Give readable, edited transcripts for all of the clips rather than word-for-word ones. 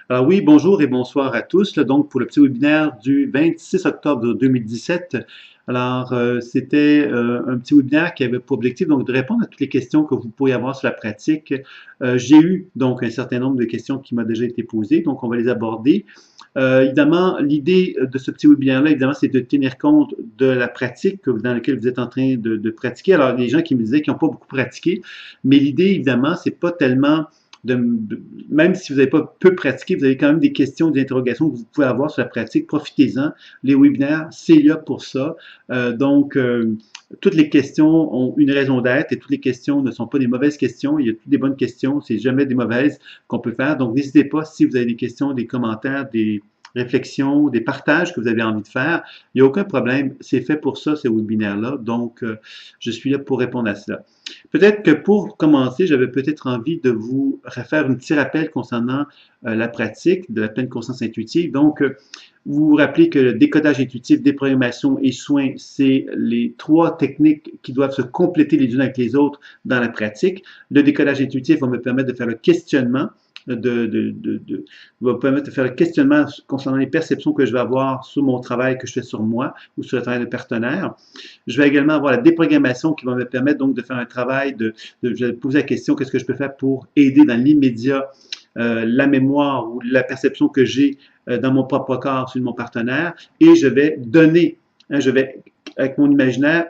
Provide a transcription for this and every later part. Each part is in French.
Alors oui, bonjour et bonsoir à tous. Là, donc, pour le petit webinaire du 26 octobre 2017. Alors, c'était un petit webinaire qui avait pour objectif donc de répondre à toutes les questions que vous pourriez avoir sur la pratique. J'ai eu donc un certain nombre de questions qui m'ont déjà été posées, donc on va les aborder. Évidemment, l'idée de ce petit webinaire-là, évidemment, c'est de tenir compte de la pratique dans laquelle vous êtes en train de pratiquer. Alors, les gens qui me disaient qu'ils n'ont pas beaucoup pratiqué, mais l'idée, évidemment, c'est pas tellement même si vous n'avez pas peu pratiqué, vous avez quand même des questions, des interrogations que vous pouvez avoir sur la pratique. Profitez-en. Les webinaires, c'est là pour ça. Toutes les questions ont une raison d'être et toutes les questions ne sont pas des mauvaises questions. Il y a toutes des bonnes questions. C'est jamais des mauvaises qu'on peut faire. Donc, n'hésitez pas si vous avez des questions, des commentaires, des réflexions, des partages que vous avez envie de faire. Il n'y a aucun problème. C'est fait pour ça, ces webinaires-là. Donc, je suis là pour répondre à cela. Peut-être que pour commencer, j'avais peut-être envie de vous faire un petit rappel concernant la pratique de la pleine conscience intuitive. Donc, vous vous rappelez que le décodage intuitif, déprogrammation et soins, c'est les trois techniques qui doivent se compléter les unes avec les autres dans la pratique. Le décodage intuitif va me permettre de faire le questionnement, va me permettre de faire le questionnement concernant les perceptions que je vais avoir sur mon travail que je fais sur moi ou sur le travail de partenaire. Je vais également avoir la déprogrammation qui va me permettre donc de faire un travail je vais poser la question, qu'est-ce que je peux faire pour aider dans l'immédiat la mémoire ou la perception que j'ai dans mon propre corps sur mon partenaire, et je vais donner, je vais, avec mon imaginaire,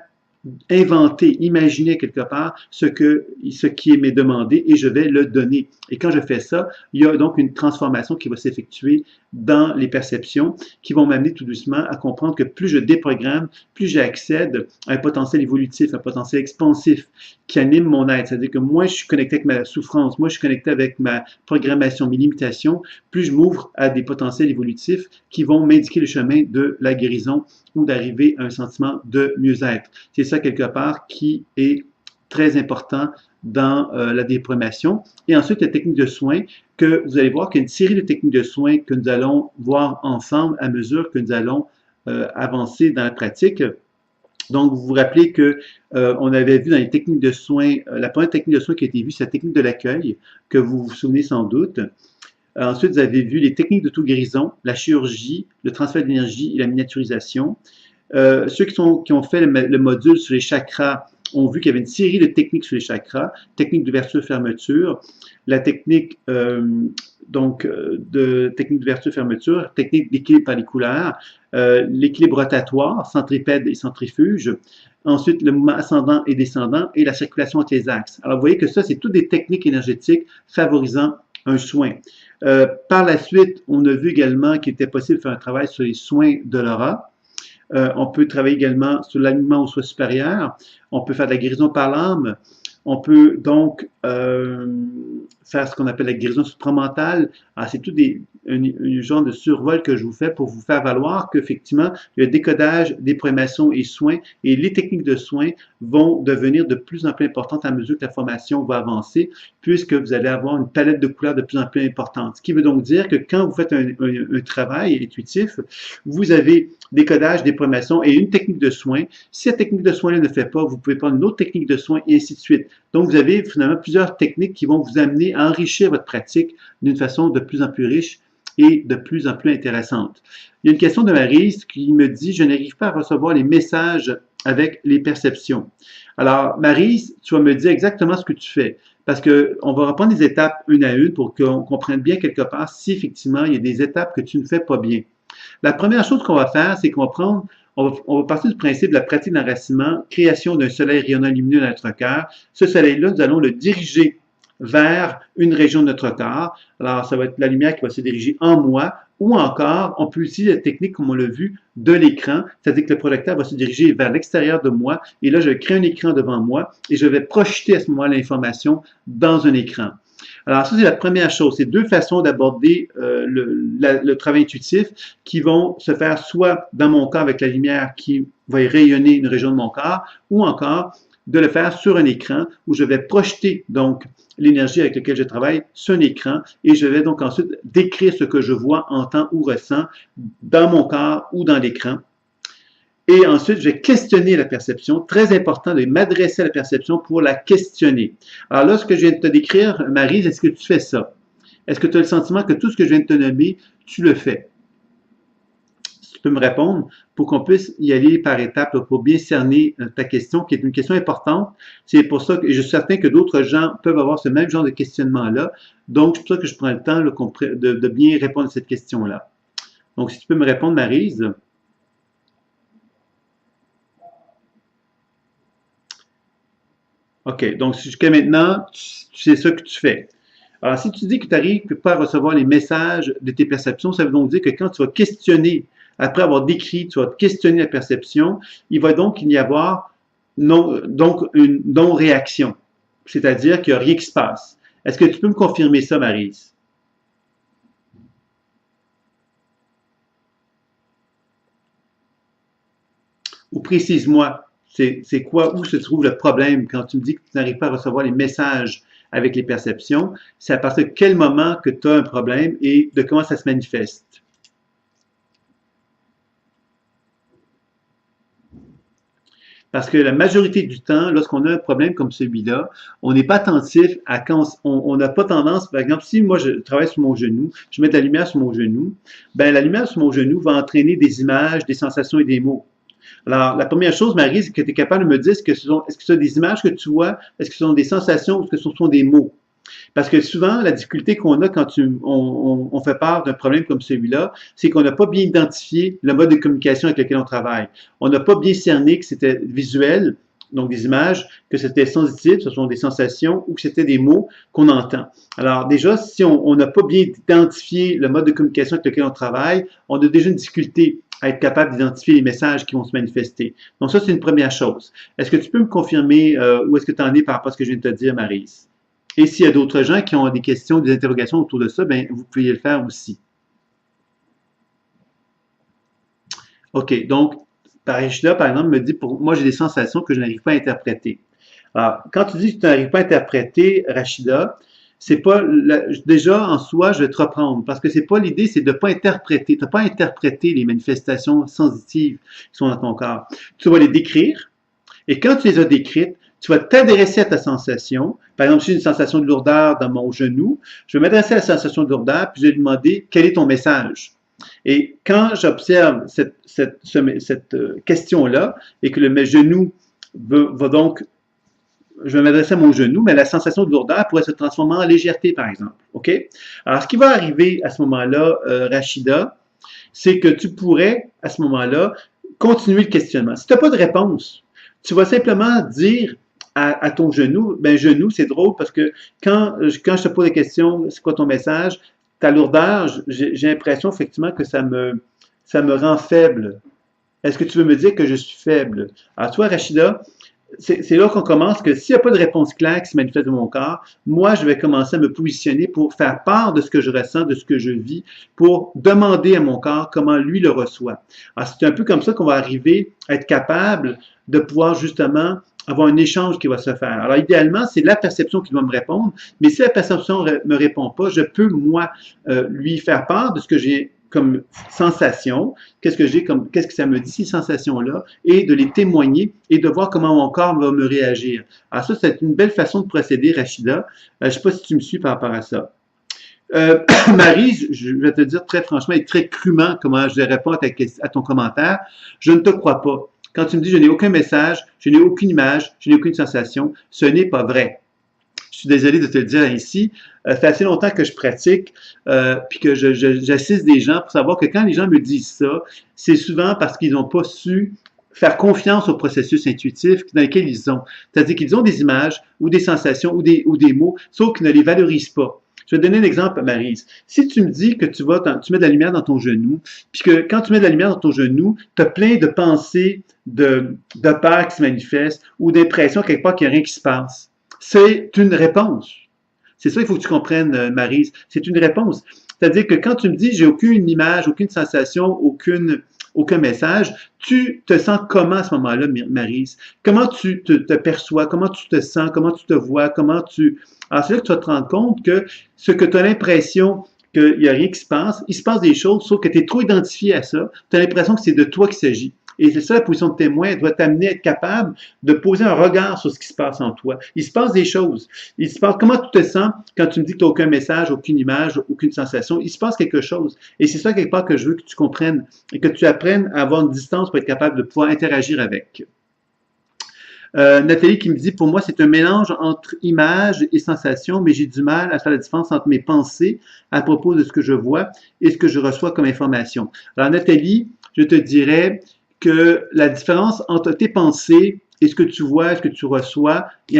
inventer, imaginer quelque part ce qui m'est demandé et je vais le donner. Et quand je fais ça, il y a donc une transformation qui va s'effectuer dans les perceptions qui vont m'amener tout doucement à comprendre que plus je déprogramme, plus j'accède à un potentiel évolutif, un potentiel expansif qui anime mon être. C'est-à-dire que moi, je suis connecté avec ma souffrance, moi, je suis connecté avec ma programmation, mes limitations, plus je m'ouvre à des potentiels évolutifs qui vont m'indiquer le chemin de la guérison ou d'arriver à un sentiment de mieux-être. C'est ça, quelque part, qui est très important dans la déprogrammation. Et ensuite, la technique de soins, que vous allez voir qu'il y a une série de techniques de soins que nous allons voir ensemble à mesure que nous allons avancer dans la pratique. Donc, vous vous rappelez que on avait vu dans les techniques de soins, la première technique de soins qui a été vue, c'est la technique de l'accueil, que vous vous souvenez sans doute. Ensuite, vous avez vu les techniques d'auto-guérison, la chirurgie, le transfert d'énergie et la miniaturisation. Ceux qui ont fait le module sur les chakras ont vu qu'il y avait une série de techniques sur les chakras, technique d'ouverture-fermeture, la technique technique d'ouverture-fermeture, technique d'équilibre particulaire, l'équilibre rotatoire, centripède et centrifuge, ensuite le mouvement ascendant et descendant et la circulation entre les axes. Alors, vous voyez que ça, c'est toutes des techniques énergétiques favorisant un soin. Par la suite, on a vu également qu'il était possible de faire un travail sur les soins de l'aura. On peut travailler également sur l'alignement au soi supérieur. On peut faire de la guérison par l'âme. On peut donc faire ce qu'on appelle la guérison supramentale. Alors, c'est tout un genre de survol que je vous fais pour vous faire valoir qu'effectivement, le décodage, déprogrammation et soins et les techniques de soins vont devenir de plus en plus importantes à mesure que la formation va avancer, puisque vous allez avoir une palette de couleurs de plus en plus importante. Ce qui veut donc dire que quand vous faites un travail intuitif, vous avez décodage, déprogrammation et une technique de soins. Si la technique de soins ne le fait pas, vous pouvez prendre une autre technique de soins et ainsi de suite. Donc, vous avez finalement plusieurs techniques qui vont vous amener à enrichir votre pratique d'une façon de plus en plus riche et de plus en plus intéressante. Il y a une question de Maryse qui me dit « Je n'arrive pas à recevoir les messages avec les perceptions. » Alors, Maryse, tu vas me dire exactement ce que tu fais, parce qu'on va reprendre les étapes une à une pour qu'on comprenne bien quelque part si effectivement il y a des étapes que tu ne fais pas bien. La première chose qu'on va faire, c'est qu'on va on va partir du principe de la pratique d'enracinement, création d'un soleil rayonnant lumineux dans notre cœur. Ce soleil-là, nous allons le diriger vers une région de notre corps. Alors, ça va être la lumière qui va se diriger en moi, ou encore, on peut utiliser la technique, comme on l'a vu, de l'écran, c'est-à-dire que le projecteur va se diriger vers l'extérieur de moi, et là, je vais créer un écran devant moi, et je vais projeter à ce moment-là l'information dans un écran. Alors, ça, c'est la première chose. C'est deux façons d'aborder le travail intuitif qui vont se faire soit dans mon corps avec la lumière qui va rayonner une région de mon corps, ou encore de le faire sur un écran où je vais projeter donc l'énergie avec laquelle je travaille sur un écran et je vais donc ensuite décrire ce que je vois, entends ou ressens dans mon corps ou dans l'écran. Et ensuite, je vais questionner la perception. Très important de m'adresser à la perception pour la questionner. Alors là, ce que je viens de te décrire, Marie, est-ce que tu fais ça? Est-ce que tu as le sentiment que tout ce que je viens de te nommer, tu le fais? Si tu peux me répondre pour qu'on puisse y aller par étapes, là, pour bien cerner ta question, qui est une question importante. C'est pour ça que je suis certain que d'autres gens peuvent avoir ce même genre de questionnement-là. Donc, c'est pour ça que je prends le temps là, de bien répondre à cette question-là. Donc, si tu peux me répondre, Maryse. OK. Donc, jusqu'à maintenant, tu sais ce que tu fais. Alors, si tu dis que tu n'arrives pas à recevoir les messages de tes perceptions, ça veut donc dire que quand tu vas questionner, après avoir décrit, tu vas questionner la perception, il va donc y avoir donc une non-réaction. C'est-à-dire qu'il n'y a rien qui se passe. Est-ce que tu peux me confirmer ça, Maryse? Ou précise-moi, c'est quoi, où se trouve le problème quand tu me dis que tu n'arrives pas à recevoir les messages avec les perceptions? C'est à partir de quel moment que tu as un problème et de comment ça se manifeste? Parce que la majorité du temps, lorsqu'on a un problème comme celui-là, on n'est pas attentif à quand on n'a pas tendance, par exemple, si moi je travaille sur mon genou, je mets de la lumière sur mon genou, ben la lumière sur mon genou va entraîner des images, des sensations et des mots. Alors, la première chose, Marie, c'est que tu es capable de me dire est-ce que ce sont des images que tu vois, est-ce que ce sont des sensations ou est-ce que ce sont des mots? Parce que souvent, la difficulté qu'on a quand on fait part d'un problème comme celui-là, c'est qu'on n'a pas bien identifié le mode de communication avec lequel on travaille. On n'a pas bien cerné que c'était visuel, donc des images, que c'était sensitif, ce sont des sensations, ou que c'était des mots qu'on entend. Alors déjà, si on n'a pas bien identifié le mode de communication avec lequel on travaille, on a déjà une difficulté à être capable d'identifier les messages qui vont se manifester. Donc ça, c'est une première chose. Est-ce que tu peux me confirmer où est-ce que tu en es par rapport à ce que je viens de te dire, Maryse? Et s'il y a d'autres gens qui ont des questions, des interrogations autour de ça, ben, vous pouvez le faire aussi. OK, donc, Parishda, par exemple, me dit, pour moi, j'ai des sensations que je n'arrive pas à interpréter. Alors, quand tu dis que tu n'arrives pas à interpréter, Rachida, c'est pas, déjà, en soi, je vais te reprendre, parce que c'est pas l'idée, c'est de ne pas interpréter. Tu n'as pas interprété les manifestations sensitives qui sont dans ton corps. Tu vas les décrire, et quand tu les as décrites, tu vas t'adresser à ta sensation. Par exemple, si j'ai une sensation de lourdeur dans mon genou, je vais m'adresser à la sensation de lourdeur, puis je vais lui demander quel est ton message. Et quand j'observe cette question-là, et que le genou va donc, je vais m'adresser à mon genou, mais la sensation de lourdeur pourrait se transformer en légèreté, par exemple. OK? Alors, ce qui va arriver à ce moment-là, Rachida, c'est que tu pourrais, à ce moment-là, continuer le questionnement. Si tu n'as pas de réponse, tu vas simplement dire à ton genou, ben genou, c'est drôle parce que quand je te pose la question, c'est quoi ton message, ta lourdeur, j'ai l'impression effectivement que ça me rend faible. Est-ce que tu veux me dire que je suis faible? Alors toi, Rachida, c'est là qu'on commence que s'il n'y a pas de réponse claire qui se manifeste dans mon corps, moi, je vais commencer à me positionner pour faire part de ce que je ressens, de ce que je vis, pour demander à mon corps comment lui le reçoit. Alors, c'est un peu comme ça qu'on va arriver à être capable de pouvoir justement avoir un échange qui va se faire. Alors, idéalement, c'est la perception qui doit me répondre, mais si la perception ne me répond pas, je peux, moi, lui faire part de ce que j'ai comme sensation, qu'est-ce que ça me dit, ces sensations-là, et de les témoigner et de voir comment mon corps va me réagir. Alors ça, c'est une belle façon de procéder, Rachida. Je ne sais pas si tu me suis par rapport à ça. Marie, je vais te dire très franchement et très crûment comment je réponds à ton commentaire. Je ne te crois pas. Quand tu me dis je n'ai aucun message, je n'ai aucune image, je n'ai aucune sensation, ce n'est pas vrai. Je suis désolé de te le dire ici. Ça fait assez longtemps que je pratique, puis que j'assiste des gens pour savoir que quand les gens me disent ça, c'est souvent parce qu'ils n'ont pas su faire confiance au processus intuitif dans lequel ils ont. C'est-à-dire qu'ils ont des images ou des sensations ou des mots, sauf qu'ils ne les valorisent pas. Je vais te donner un exemple, Maryse. Si tu me dis que tu mets de la lumière dans ton genou, puis que quand tu mets de la lumière dans ton genou, tu as plein de pensées de peur qui se manifestent ou d'impression quelque part qu'il n'y a rien qui se passe. C'est une réponse. C'est ça qu'il faut que tu comprennes, Maryse. C'est une réponse. C'est-à-dire que quand tu me dis j'ai aucune image, aucune sensation, aucun message, tu te sens comment à ce moment-là, Maryse? Comment tu te perçois? Comment tu te sens? Comment tu te vois? Alors, c'est là que tu vas te rendre compte que ce que tu as l'impression qu'il n'y a rien qui se passe, il se passe des choses, sauf que tu es trop identifié à ça, tu as l'impression que c'est de toi qu'il s'agit. Et c'est ça, la position de témoin, elle doit t'amener à être capable de poser un regard sur ce qui se passe en toi. Il se passe des choses. Il se passe, comment tu te sens quand tu me dis que tu n'as aucun message, aucune image, aucune sensation? Il se passe quelque chose. Et c'est ça, quelque part, que je veux que tu comprennes et que tu apprennes à avoir une distance pour être capable de pouvoir interagir avec. Nathalie qui me dit, pour moi, c'est un mélange entre images et sensations, mais j'ai du mal à faire la différence entre mes pensées à propos de ce que je vois et ce que je reçois comme information. Alors, Nathalie, je te dirais que la différence entre tes pensées et ce que tu vois, ce que tu reçois, il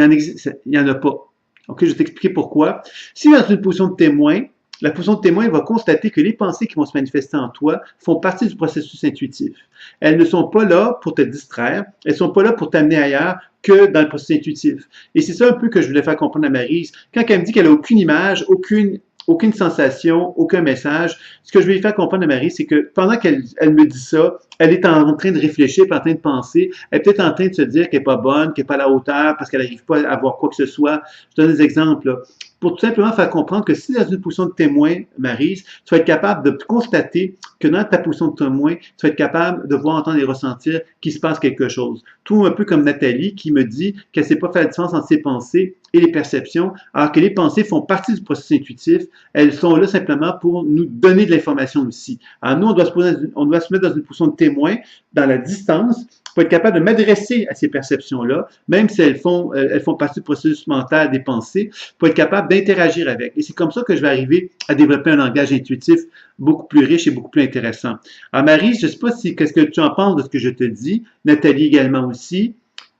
y en a pas. OK, je vais t'expliquer pourquoi. Si dans une position de témoin, la position de témoin va constater que les pensées qui vont se manifester en toi font partie du processus intuitif. Elles ne sont pas là pour te distraire, elles ne sont pas là pour t'amener ailleurs que dans le processus intuitif. Et c'est ça un peu que je voulais faire comprendre à Maryse. Quand elle me dit qu'elle n'a aucune image, aucune sensation, aucun message, ce que je vais lui faire comprendre à Maryse, c'est que pendant qu'elle me dit ça, elle est en train de réfléchir, en train de penser, elle est peut-être en train de se dire qu'elle n'est pas bonne, qu'elle n'est pas à la hauteur, parce qu'elle n'arrive pas à voir quoi que ce soit. Je donne des exemples, là, pour tout simplement faire comprendre que si dans une position de témoin, Maryse, tu vas être capable de constater que dans ta position de témoin, tu vas être capable de voir, entendre et ressentir qu'il se passe quelque chose. Tout un peu comme Nathalie qui me dit qu'elle ne sait pas faire la différence entre ses pensées et les perceptions, alors que les pensées font partie du processus intuitif. Elles sont là simplement pour nous donner de l'information aussi. Alors nous, on doit se mettre dans une position de témoin, dans la distance, pour être capable de m'adresser à ces perceptions-là, même si elles font partie du processus mental des pensées, pour être capable d'interagir avec. Et c'est comme ça que je vais arriver à développer un langage intuitif beaucoup plus riche et beaucoup plus intéressant. Alors Marie, je ne sais pas qu'est-ce que tu en penses de ce que je te dis, Nathalie également aussi,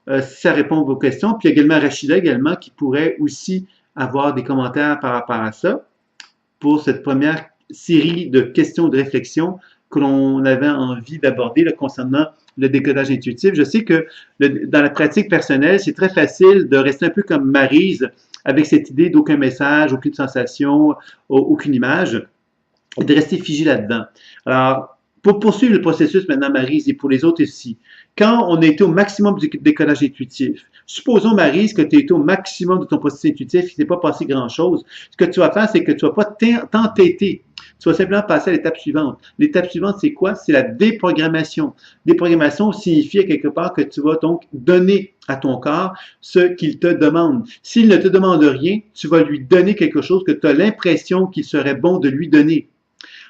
si ça répond à vos questions, puis également Rachida également qui pourrait aussi avoir des commentaires par rapport à ça pour cette première série de questions de réflexion que l'on avait envie d'aborder concernant le décodage intuitif. Je sais que dans la pratique personnelle, c'est très facile de rester un peu comme Maryse avec cette idée d'aucun message, aucune sensation, aucune image, et de rester figé là-dedans. Alors, pour poursuivre le processus maintenant, Maryse, et pour les autres ici, quand on a été au maximum du décodage intuitif, supposons, Maryse, que tu as été au maximum de ton processus intuitif, il ne s'est pas passé grand-chose, ce que tu vas faire, c'est que tu ne vas pas t'entêter. Tu vas simplement passer à l'étape suivante. L'étape suivante, c'est quoi? C'est la déprogrammation. Déprogrammation signifie quelque part que tu vas donc donner à ton corps ce qu'il te demande. S'il ne te demande rien, tu vas lui donner quelque chose que tu as l'impression qu'il serait bon de lui donner.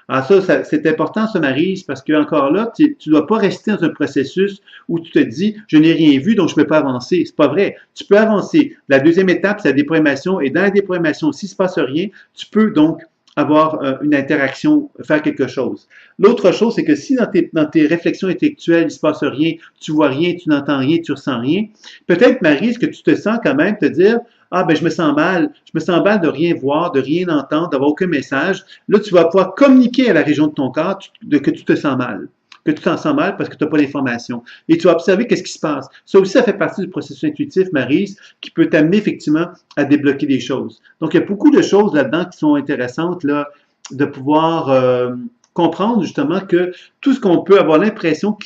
Alors ça c'est important, ça, Maryse, parce que encore là, tu ne dois pas rester dans un processus où tu te dis, je n'ai rien vu, donc je ne peux pas avancer. C'est pas vrai. Tu peux avancer. La deuxième étape, c'est la déprogrammation. Et dans la déprogrammation, s'il ne se passe rien, tu peux donc avoir une interaction, faire quelque chose. L'autre chose, c'est que si dans tes réflexions intellectuelles, il ne se passe rien, tu vois rien, tu n'entends rien, tu ressens rien, peut-être, Maryse, que tu te sens quand même te dire, ah, ben, je me sens mal de rien voir, de rien entendre, d'avoir aucun message. Là, tu vas pouvoir communiquer à la région de ton corps que tu te sens mal, que tu t'en sens mal parce que tu n'as pas l'information. Et tu vas observer qu'est-ce qui se passe. Ça aussi, ça fait partie du processus intuitif, Maryse, qui peut t'amener effectivement à débloquer des choses. Donc, il y a beaucoup de choses là-dedans qui sont intéressantes, là, de pouvoir comprendre justement que tout ce qu'on peut avoir l'impression que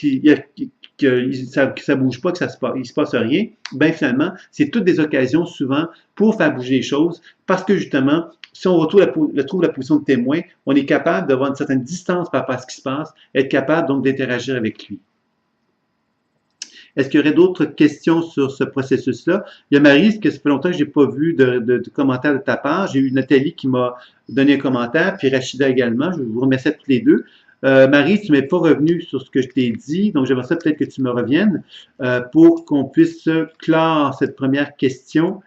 ça bouge pas, il se passe rien, ben finalement, c'est toutes des occasions souvent pour faire bouger les choses parce que justement, si on retrouve la position de témoin, on est capable d'avoir une certaine distance par rapport à ce qui se passe, être capable donc d'interagir avec lui. Est-ce qu'il y aurait d'autres questions sur ce processus-là? Il y a Marie, que ça fait longtemps que je n'ai pas vu de commentaire de ta part. J'ai eu Nathalie qui m'a donné un commentaire, puis Rachida également. Je vous remercie à toutes les deux. Marie, tu ne m'es pas revenu sur ce que je t'ai dit, donc j'aimerais ça peut-être que tu me reviennes pour qu'on puisse clore cette première question.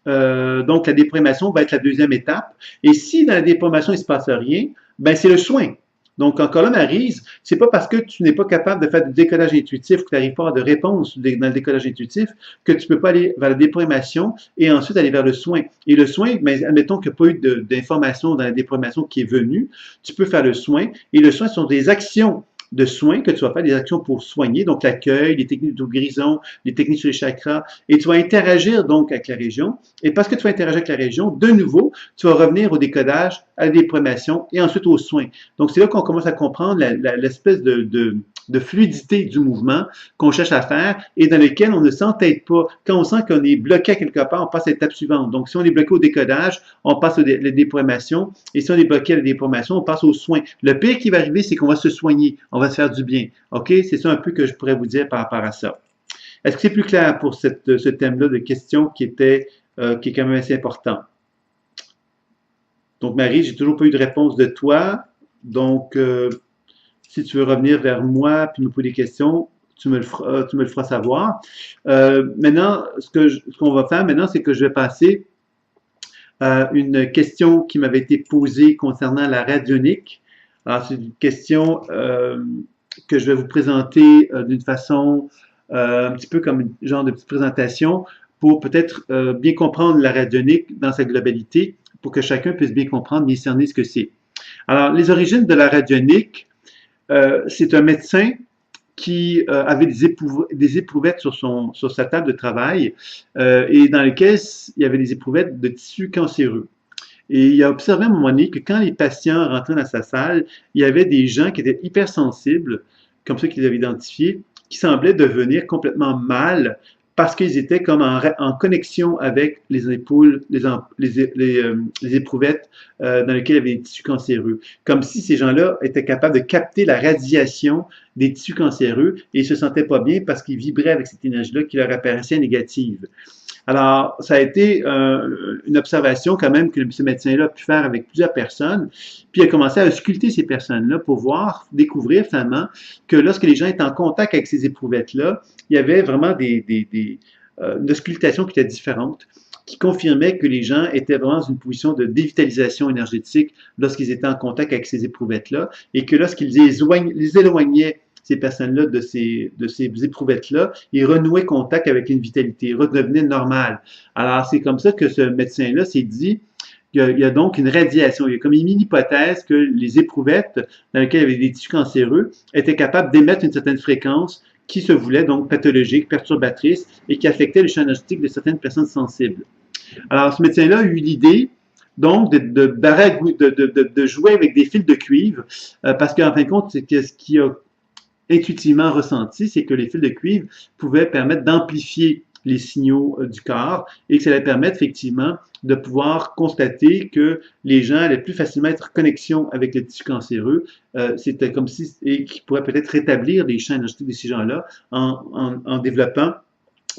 Donc, la déprogrammation va être la deuxième étape. Et si dans la déprogrammation, il ne se passe rien, ben c'est le soin. Donc, encore là, Maryse, c'est pas parce que tu n'es pas capable de faire du décodage intuitif, que tu n'arrives pas à avoir de réponse dans le décodage intuitif, que tu peux pas aller vers la déprogrammation et ensuite aller vers le soin. Et le soin, mais admettons qu'il n'y a pas eu d'information dans la déprogrammation qui est venue, tu peux faire le soin. Et le soin sont des actions de soins que tu vas faire, des actions pour soigner, donc l'accueil, les techniques de guérison, les techniques sur les chakras, et tu vas interagir donc avec la région. Et parce que tu vas interagir avec la région, de nouveau, tu vas revenir au décodage, à la déprogrammation et ensuite aux soins. Donc, c'est là qu'on commence à comprendre l'espèce de de fluidité du mouvement qu'on cherche à faire et dans lequel on ne s'entête pas. Quand on sent qu'on est bloqué à quelque part, on passe à l'étape suivante. Donc, si on est bloqué au décodage, on passe à la déprogrammation. Et si on est bloqué à la déprogrammation, on passe aux soins. Le pire qui va arriver, c'est qu'on va se soigner. On va se faire du bien. OK? C'est ça un peu que je pourrais vous dire par rapport à ça. Est-ce que c'est plus clair pour ce thème-là de questions qui est quand même assez important? Donc, Marie, j'ai toujours pas eu de réponse de toi. Donc, si tu veux revenir vers moi puis me poser des questions, tu me le feras savoir. Maintenant, ce qu'on va faire maintenant, c'est que je vais passer à une question qui m'avait été posée concernant la radionique. Alors, c'est une question que je vais vous présenter d'une façon un petit peu comme une genre de petite présentation pour peut-être bien comprendre la radionique dans sa globalité, pour que chacun puisse bien comprendre, bien cerner ce que c'est. Alors, les origines de la radionique, c'est un médecin qui avait des éprouvettes sur sa table de travail et dans lesquelles il y avait des éprouvettes de tissus cancéreux. Et il a observé à un moment donné que quand les patients rentraient dans sa salle, il y avait des gens qui étaient hypersensibles, comme ceux qu'il avait identifiés, qui semblaient devenir complètement mal parce qu'ils étaient comme en connexion avec les épaules, les éprouvettes dans lesquelles il y avait des tissus cancéreux. Comme si ces gens-là étaient capables de capter la radiation des tissus cancéreux et ils ne se sentaient pas bien parce qu'ils vibraient avec cette énergie-là qui leur apparaissait négative. Alors, ça a été une observation quand même que ce médecin-là a pu faire avec plusieurs personnes, puis il a commencé à ausculter ces personnes-là pour découvrir finalement que lorsque les gens étaient en contact avec ces éprouvettes-là, il y avait vraiment une auscultation qui était différente, qui confirmait que les gens étaient vraiment dans une position de dévitalisation énergétique lorsqu'ils étaient en contact avec ces éprouvettes-là, et que lorsqu'ils les éloignaient ces personnes-là de ces éprouvettes-là, ils renouaient contact avec une vitalité, ils redevenaient normales. Alors, c'est comme ça que ce médecin-là s'est dit qu'il y a donc une radiation. Il y a comme une hypothèse que les éprouvettes dans lesquelles il y avait des tissus cancéreux étaient capables d'émettre une certaine fréquence qui se voulait donc pathologique, perturbatrice et qui affectait le champ énergétique de certaines personnes sensibles. Alors, ce médecin-là a eu l'idée donc de jouer avec des fils de cuivre parce qu'en fin de compte, c'est ce qui a intuitivement ressenti, c'est que les fils de cuivre pouvaient permettre d'amplifier les signaux du corps et que ça allait permettre effectivement de pouvoir constater que les gens allaient plus facilement être en connexion avec les tissus cancéreux. C'était comme si, et qui pourrait peut-être rétablir les champs énergétiques de ces gens-là en développant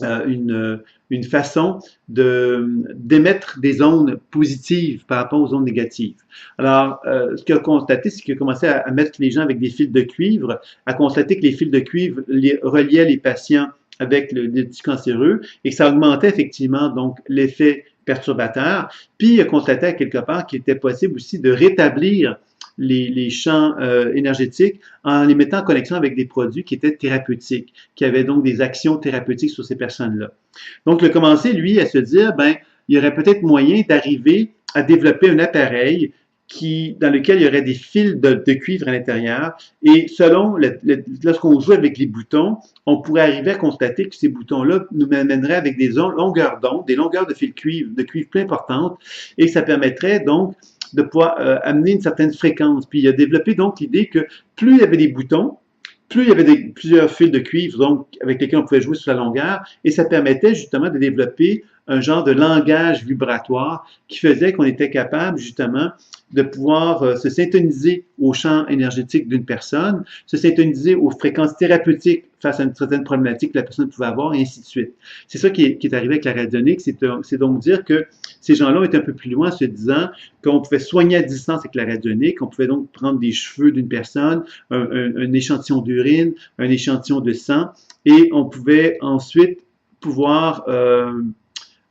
une façon d'émettre des ondes positives par rapport aux ondes négatives. Alors, ce qu'il a constaté, c'est qu'il a commencé à mettre les gens avec des fils de cuivre, à constater que les fils de cuivre reliaient les patients avec le tissu cancéreux et que ça augmentait effectivement donc l'effet perturbateur. Puis, il a constaté à quelque part qu'il était possible aussi de rétablir les champs énergétiques en les mettant en connexion avec des produits qui étaient thérapeutiques, qui avaient donc des actions thérapeutiques sur ces personnes-là. Donc, il a commencé, lui, à se dire, ben, il y aurait peut-être moyen d'arriver à développer un appareil dans lequel il y aurait des fils de cuivre à l'intérieur. Et selon, lorsqu'on joue avec les boutons, on pourrait arriver à constater que ces boutons-là nous amèneraient avec des longueurs d'onde, des longueurs de fil de cuivre plus importantes, et ça permettrait donc de pouvoir amener une certaine fréquence. Puis il a développé donc l'idée que plus il y avait des boutons, plus il y avait plusieurs fils de cuivre donc, avec lesquels on pouvait jouer sur la longueur, et ça permettait justement de développer un genre de langage vibratoire qui faisait qu'on était capable justement de pouvoir se syntoniser au champ énergétique d'une personne, se syntoniser aux fréquences thérapeutiques face à une certaine problématique que la personne pouvait avoir, et ainsi de suite. C'est ça qui est arrivé avec la radionique, c'est donc dire que ces gens-là ont été un peu plus loin en se disant qu'on pouvait soigner à distance avec la radionique, on pouvait donc prendre des cheveux d'une personne, un échantillon d'urine, un échantillon de sang, et on pouvait ensuite pouvoir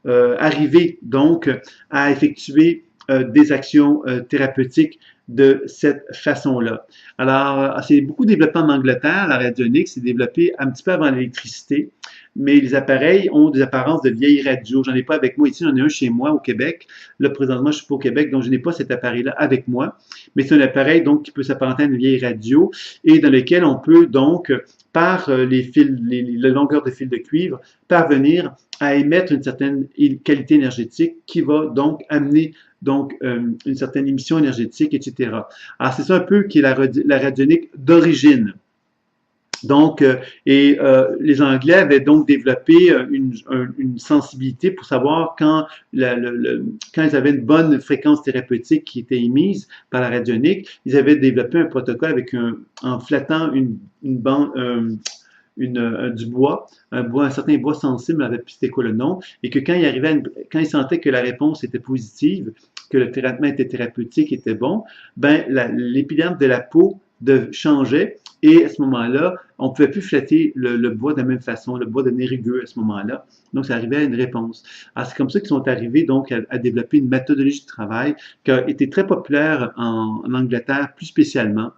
arriver donc à effectuer des actions thérapeutiques de cette façon-là. Alors, c'est beaucoup développé en Angleterre, la radionique, c'est développé un petit peu avant l'électricité, mais les appareils ont des apparences de vieilles radios. J'en ai pas avec moi ici, j'en ai un chez moi au Québec. Là, présentement, je suis pas au Québec, donc je n'ai pas cet appareil-là avec moi, mais c'est un appareil donc qui peut s'apparenter à une vieille radio et dans lequel on peut donc, par la longueur de fil de cuivre, parvenir à émettre une certaine qualité énergétique qui va donc amener une certaine émission énergétique, etc. Alors, c'est ça un peu qui est la radionique d'origine. Donc, les Anglais avaient donc développé une sensibilité pour savoir quand ils avaient une bonne fréquence thérapeutique qui était émise par la radionique, ils avaient développé un protocole en flattant une bande, du bois, un certain bois sensible, avec c'était quoi le nom, et que quand ils sentaient que la réponse était positive, que le traitement était thérapeutique, était bon, ben l'épiderme de la peau changeait et à ce moment-là, on ne pouvait plus flatter le bois de la même façon, le bois devenait rugueux à ce moment-là. Donc, ça arrivait à une réponse. Alors, c'est comme ça qu'ils sont arrivés donc à développer une méthodologie de travail qui a été très populaire en Angleterre, plus spécialement,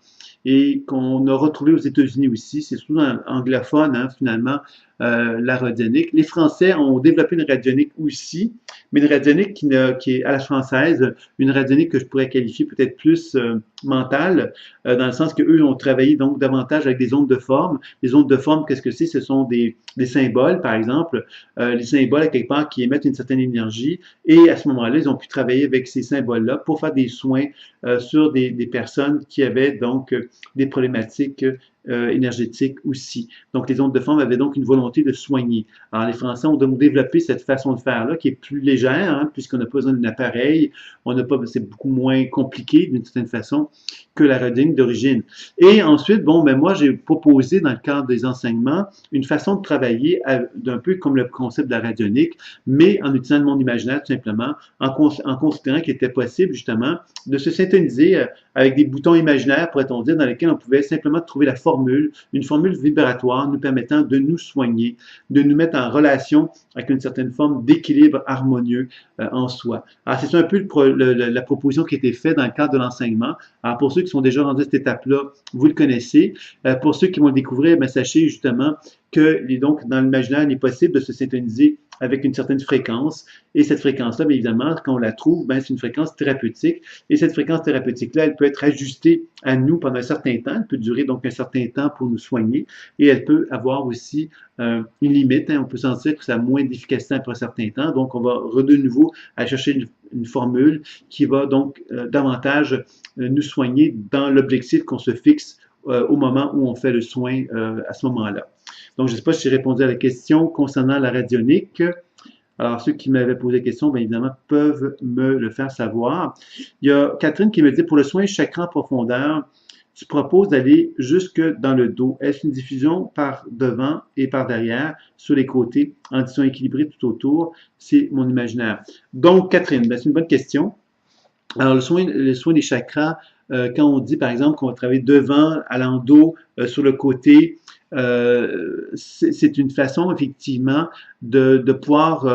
et qu'on a retrouvé aux États-Unis aussi. C'est surtout anglophone, hein, finalement, la radionique. Les Français ont développé une radionique aussi, mais une radionique qui est à la française, une radionique que je pourrais qualifier peut-être plus mentale, dans le sens qu'eux ont travaillé donc davantage avec des ondes de forme. Les ondes de forme, qu'est-ce que c'est? Ce sont des symboles, par exemple, les symboles, à quelque part, qui émettent une certaine énergie, et à ce moment-là, ils ont pu travailler avec ces symboles-là pour faire des soins sur des personnes qui avaient donc des problématiques énergétiques aussi. Donc, les ondes de forme avaient donc une volonté de soigner. Alors, les Français ont donc développé cette façon de faire-là qui est plus légère, hein, puisqu'on n'a pas besoin d'un appareil, c'est beaucoup moins compliqué d'une certaine façon que la radionique d'origine. Et ensuite, bon, ben moi, j'ai proposé dans le cadre des enseignements une façon de travailler d'un peu comme le concept de la radionique, mais en utilisant le monde imaginaire tout simplement, en considérant qu'il était possible justement de se syntoniser avec des boutons imaginaires, pourrait-on dire, dans lesquels on pouvait simplement trouver une formule vibratoire nous permettant de nous soigner, de nous mettre en relation avec une certaine forme d'équilibre harmonieux en soi. Alors, c'est un peu la proposition qui a été faite dans le cadre de l'enseignement. Alors, pour ceux qui sont déjà rendus à cette étape-là, vous le connaissez. Pour ceux qui vont le découvrir, ben, sachez justement que donc, dans l'imaginaire, il est possible de se syntoniser avec une certaine fréquence. Et cette fréquence-là, bien évidemment, quand on la trouve, ben, c'est une fréquence thérapeutique. Et cette fréquence thérapeutique-là, elle peut être ajustée à nous pendant un certain temps. Elle peut durer donc un certain temps pour nous soigner. Et elle peut avoir aussi une limite. Hein. On peut sentir que ça a moins d'efficacité après un certain temps. Donc, on va de nouveau aller chercher une formule qui va donc davantage nous soigner dans l'objectif qu'on se fixe au moment où on fait le soin à ce moment-là. Donc, je ne sais pas si j'ai répondu à la question concernant la radionique. Alors, ceux qui m'avaient posé la question, bien évidemment, peuvent me le faire savoir. Il y a Catherine qui me dit, pour le soin chakra en profondeur, tu proposes d'aller jusque dans le dos. Est-ce une diffusion par devant et par derrière, sur les côtés, en diffusion équilibrée tout autour? C'est mon imaginaire. Donc, Catherine, c'est une bonne question. Alors, le soin des chakras, quand on dit, par exemple, qu'on va travailler devant, allant dos, sur le côté, c'est une façon, effectivement, de pouvoir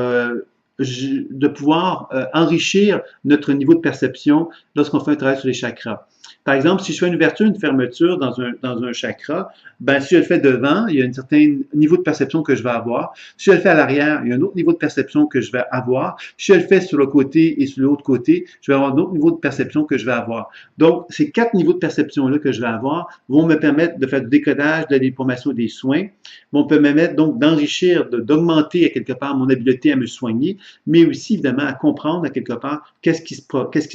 enrichir notre niveau de perception lorsqu'on fait un travail sur les chakras. Par exemple, si je fais une ouverture, une fermeture dans un chakra, ben, si je le fais devant, il y a un certain niveau de perception que je vais avoir. Si je le fais à l'arrière, il y a un autre niveau de perception que je vais avoir. Si je le fais sur le côté et sur l'autre côté, je vais avoir un autre niveau de perception que je vais avoir. Donc, ces 4 niveaux de perception-là que je vais avoir vont me permettre de faire du décodage, de l'information des soins, vont me permettre donc d'enrichir, d'augmenter à quelque part mon habileté à me soigner, mais aussi évidemment à comprendre à quelque part qu'est-ce qui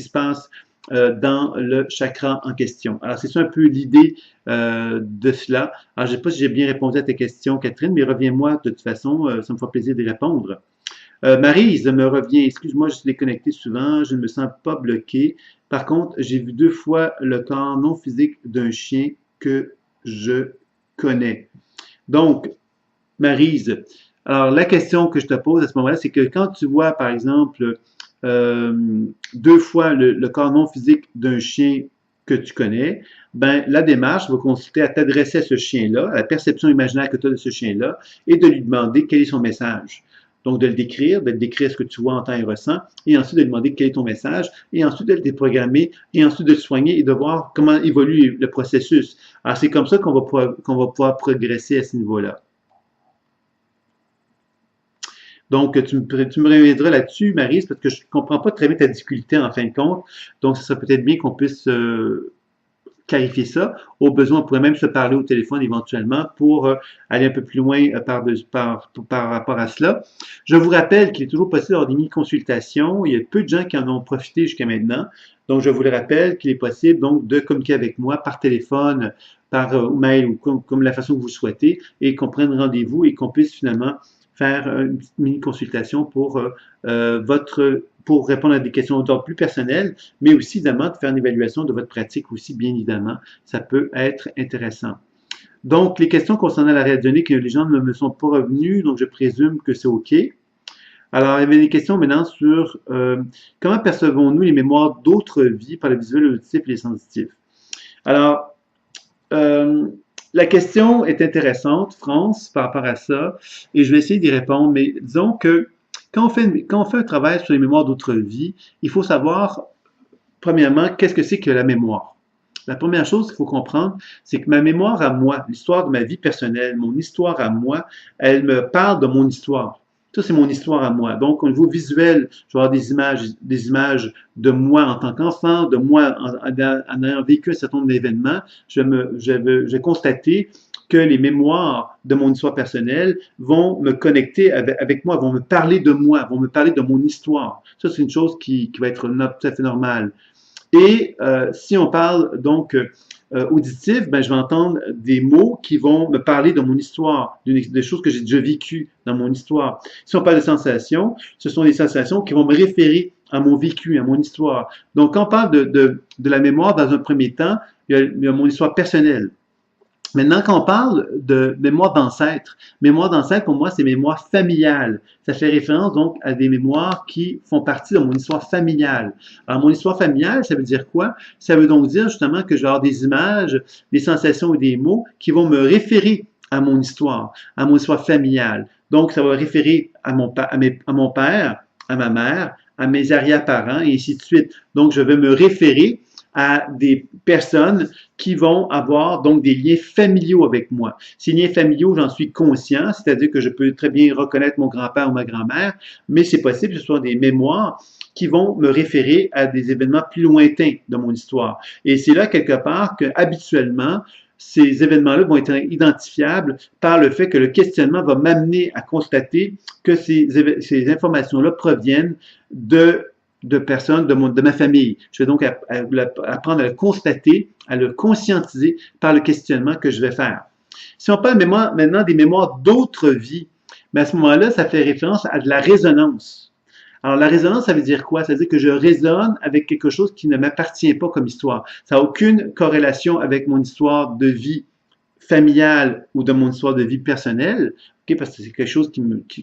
se passe dans le chakra en question. Alors, c'est ça un peu l'idée de cela. Alors, je ne sais pas si j'ai bien répondu à tes questions, Catherine, mais reviens-moi de toute façon, ça me fera plaisir d'y répondre. Maryse me revient, excuse-moi, je suis déconnecté souvent, je ne me sens pas bloqué. Par contre, j'ai vu 2 fois le corps non physique d'un chien que je connais. Donc, Maryse, alors la question que je te pose à ce moment-là, c'est que quand tu vois, par exemple, 2 fois le corps non physique d'un chien que tu connais, ben la démarche va consister à t'adresser à ce chien-là, à la perception imaginaire que tu as de ce chien-là, et de lui demander quel est son message. Donc, de le décrire ce que tu vois, entends et ressens, et ensuite de lui demander quel est ton message, et ensuite de le déprogrammer, et ensuite de le soigner et de voir comment évolue le processus. Alors, c'est comme ça qu'on va pouvoir progresser à ce niveau-là. Donc, tu me reviendras là-dessus, Maryse, parce que je ne comprends pas très bien ta difficulté en fin de compte. Donc, ce serait peut-être bien qu'on puisse clarifier ça. Au besoin, on pourrait même se parler au téléphone éventuellement pour aller un peu plus loin par rapport à cela. Je vous rappelle qu'il est toujours possible d'avoir des mini-consultations. Il y a peu de gens qui en ont profité jusqu'à maintenant. Donc, je vous le rappelle qu'il est possible donc de communiquer avec moi par téléphone, par mail ou comme la façon que vous souhaitez et qu'on prenne rendez-vous et qu'on puisse finalement faire une petite mini-consultation pour répondre à des questions d'ordre plus personnelles, mais aussi, évidemment, de faire une évaluation de votre pratique aussi, bien évidemment. Ça peut être intéressant. Donc, les questions concernant la radionique, les gens ne me sont pas revenus, donc je présume que c'est OK. Alors, il y avait des questions maintenant sur comment percevons-nous les mémoires d'autres vies par le visuel, l'auditif et les sensitifs. Alors, la question est intéressante, France, par rapport à ça, et je vais essayer d'y répondre, mais disons que quand on fait un travail sur les mémoires d'autres vies, il faut savoir, premièrement, qu'est-ce que c'est que la mémoire. La première chose qu'il faut comprendre, c'est que ma mémoire à moi, l'histoire de ma vie personnelle, mon histoire à moi, elle me parle de mon histoire. Ça, c'est mon histoire à moi. Donc, au niveau visuel, je vais avoir des images de moi en tant qu'enfant, de moi en ayant vécu un certain nombre d'événements. Je vais constater que les mémoires de mon histoire personnelle vont me connecter avec moi, vont me parler de moi, vont me parler de mon histoire. Ça, c'est une chose qui va être tout à fait normale. Et si on parle donc auditif, ben, je vais entendre des mots qui vont me parler de mon histoire, des choses que j'ai déjà vécues dans mon histoire. Si on parle de sensations, ce sont des sensations qui vont me référer à mon vécu, à mon histoire. Donc, quand on parle de la mémoire, dans un premier temps, il y a mon histoire personnelle. Maintenant, quand on parle de mémoire d'ancêtre pour moi, c'est mémoire familiale. Ça fait référence donc à des mémoires qui font partie de mon histoire familiale. Alors, mon histoire familiale, ça veut dire quoi? Ça veut donc dire justement que je vais avoir des images, des sensations et des mots qui vont me référer à mon histoire familiale. Donc, ça va référer à mon père, à ma mère, à mes arrière-parents et ainsi de suite. Donc, je vais me référer à des personnes qui vont avoir donc des liens familiaux avec moi. Ces liens familiaux, j'en suis conscient, c'est-à-dire que je peux très bien reconnaître mon grand-père ou ma grand-mère, mais c'est possible que ce soit des mémoires qui vont me référer à des événements plus lointains de mon histoire. Et c'est là, quelque part, que habituellement, ces événements-là vont être identifiables par le fait que le questionnement va m'amener à constater que ces informations-là proviennent de personnes de ma famille. Je vais donc apprendre à le constater, à le conscientiser par le questionnement que je vais faire. Si on parle maintenant des mémoires d'autres vies, mais à ce moment-là, ça fait référence à de la résonance. Alors, la résonance, ça veut dire quoi? Ça veut dire que je résonne avec quelque chose qui ne m'appartient pas comme histoire. Ça n'a aucune corrélation avec mon histoire de vie familiale ou de mon histoire de vie personnelle, okay, parce que c'est quelque chose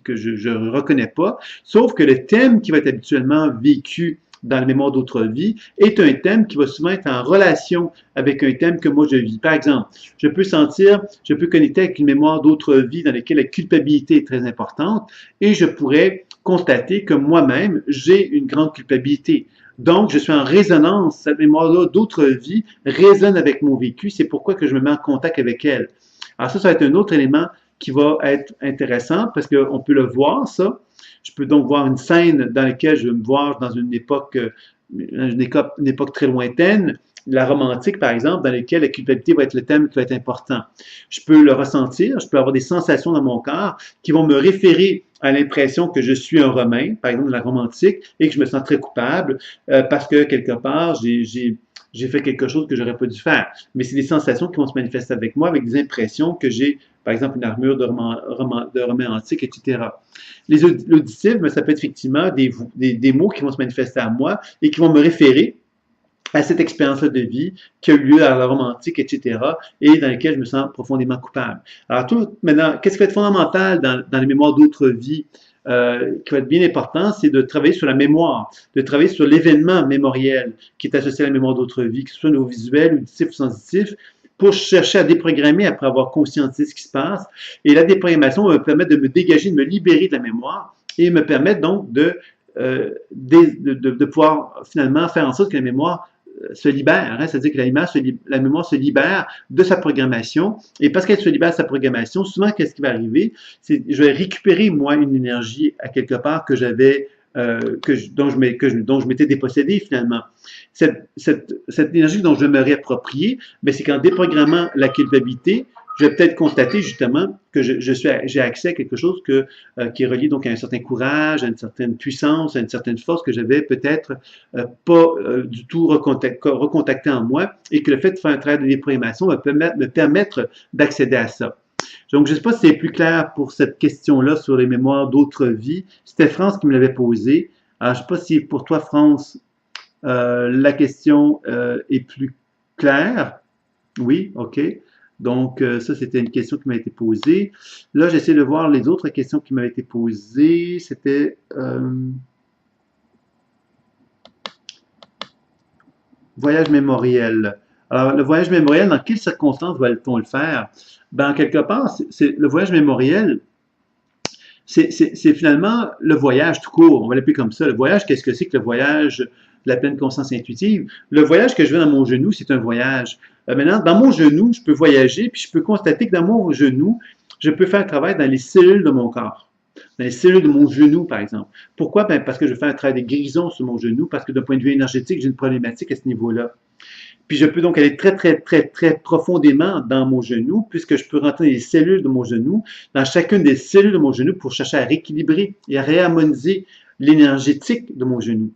que je ne reconnais pas, sauf que le thème qui va être habituellement vécu dans la mémoire d'autres vies est un thème qui va souvent être en relation avec un thème que moi je vis. Par exemple, je peux connecter avec une mémoire d'autres vies dans laquelle la culpabilité est très importante et je pourrais constater que moi-même, j'ai une grande culpabilité. Donc, je suis en résonance. Cette mémoire-là d'autres vies résonne avec mon vécu. C'est pourquoi que je me mets en contact avec elle. Alors ça va être un autre élément qui va être intéressant parce qu'on peut le voir, ça. Je peux donc voir une scène dans laquelle je vais me voir dans une époque très lointaine, la romantique, par exemple, dans laquelle la culpabilité va être le thème qui va être important. Je peux le ressentir, je peux avoir des sensations dans mon corps qui vont me référer à l'impression que je suis un Romain, par exemple, de la romantique, et que je me sens très coupable parce que, quelque part, j'ai fait quelque chose que j'aurais pas dû faire. Mais c'est des sensations qui vont se manifester avec moi, avec des impressions que j'ai, par exemple, une armure de roman antique, etc. L'auditif, ça peut être effectivement des mots qui vont se manifester à moi et qui vont me référer à cette expérience de vie qui a eu lieu à la romantique, etc., et dans laquelle je me sens profondément coupable. Alors, maintenant, qu'est-ce qui va être fondamental dans les mémoires d'autres vies? Qui va être bien important, c'est de travailler sur la mémoire, de travailler sur l'événement mémoriel qui est associé à la mémoire d'autres vies, que ce soit au visuel, auditif ou sensitif, pour chercher à déprogrammer après avoir conscientisé ce qui se passe. Et la déprogrammation va me permettre de me dégager, de me libérer de la mémoire et me permettre donc de pouvoir finalement faire en sorte que la mémoire se libère, hein, c'est-à-dire que la mémoire se libère de sa programmation, et parce qu'elle se libère de sa programmation, souvent, qu'est-ce qui va arriver? C'est je vais récupérer, moi, une énergie à quelque part que j'avais dont je m'étais dépossédé finalement. Cette énergie dont je me réapproprie, ben, c'est qu'en déprogrammant la culpabilité, je vais peut-être constater justement que j'ai accès à quelque chose qui est relié donc à un certain courage, à une certaine puissance, à une certaine force que j'avais peut-être pas du tout recontacté en moi, et que le fait de faire un travail de déprogrammation va me permettre d'accéder à ça. Donc, je ne sais pas si c'est plus clair pour cette question-là sur les mémoires d'autres vies. C'était France qui me l'avait posée. Alors, je ne sais pas si pour toi, France, la question est plus claire. Oui, OK. Donc, ça, c'était une question qui m'a été posée. Là, j'essaie de voir les autres questions qui m'avaient été posées. C'était voyage mémoriel. Alors, le voyage mémoriel, dans quelles circonstances va-t-on le faire? Ben, quelque part, le voyage mémoriel, c'est finalement le voyage tout court. On va l'appeler comme ça. Le voyage, qu'est-ce que c'est que le voyage de la pleine conscience intuitive? Le voyage que je fais dans mon genou, c'est un voyage. Maintenant, dans mon genou, je peux voyager, puis je peux constater que dans mon genou, je peux faire un travail dans les cellules de mon corps. Dans les cellules de mon genou, par exemple. Pourquoi? Ben, parce que je fais un travail de guérison sur mon genou, parce que d'un point de vue énergétique, j'ai une problématique à ce niveau-là. Puis je peux donc aller très, très, très, très profondément dans mon genou, puisque je peux rentrer dans les cellules de mon genou, dans chacune des cellules de mon genou pour chercher à rééquilibrer et à réharmoniser l'énergétique de mon genou.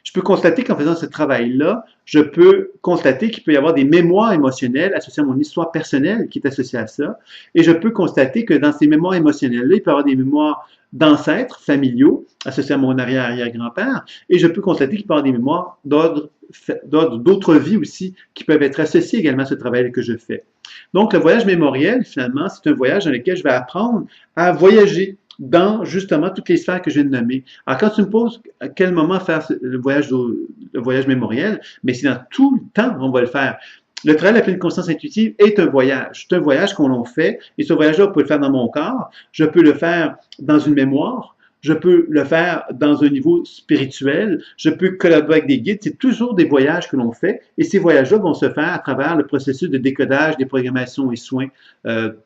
Je peux constater qu'en faisant ce travail-là, je peux constater qu'il peut y avoir des mémoires émotionnelles associées à mon histoire personnelle qui est associée à ça. Et je peux constater que dans ces mémoires émotionnelles-là, il peut y avoir des mémoires d'ancêtres familiaux associés à mon arrière-arrière-grand-père. Et je peux constater qu'il peut y avoir des mémoires d'autres vies aussi qui peuvent être associées également à ce travail que je fais. Donc, le voyage mémoriel, finalement, c'est un voyage dans lequel je vais apprendre à voyager dans justement toutes les sphères que je viens de nommer. Alors, quand tu me poses à quel moment faire le voyage mémoriel, mais c'est dans tout le temps qu'on va le faire. Le travail de la pleine conscience intuitive est un voyage. C'est un voyage qu'on fait, et ce voyage-là, on peut le faire dans mon corps, je peux le faire dans une mémoire, je peux le faire dans un niveau spirituel, je peux collaborer avec des guides. C'est toujours des voyages que l'on fait, et ces voyages-là vont se faire à travers le processus de décodage, déprogrammation et soins,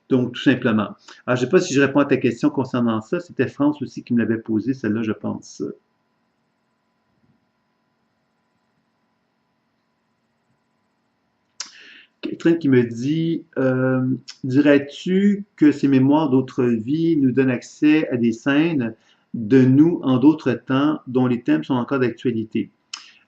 donc tout simplement. Alors, je ne sais pas si je réponds à ta question concernant ça. C'était France aussi qui me l'avait posé, celle-là, je pense. Catherine qui me dit dirais-tu que ces mémoires d'autres vies nous donnent accès à des scènes de nous en d'autres temps dont les thèmes sont encore d'actualité?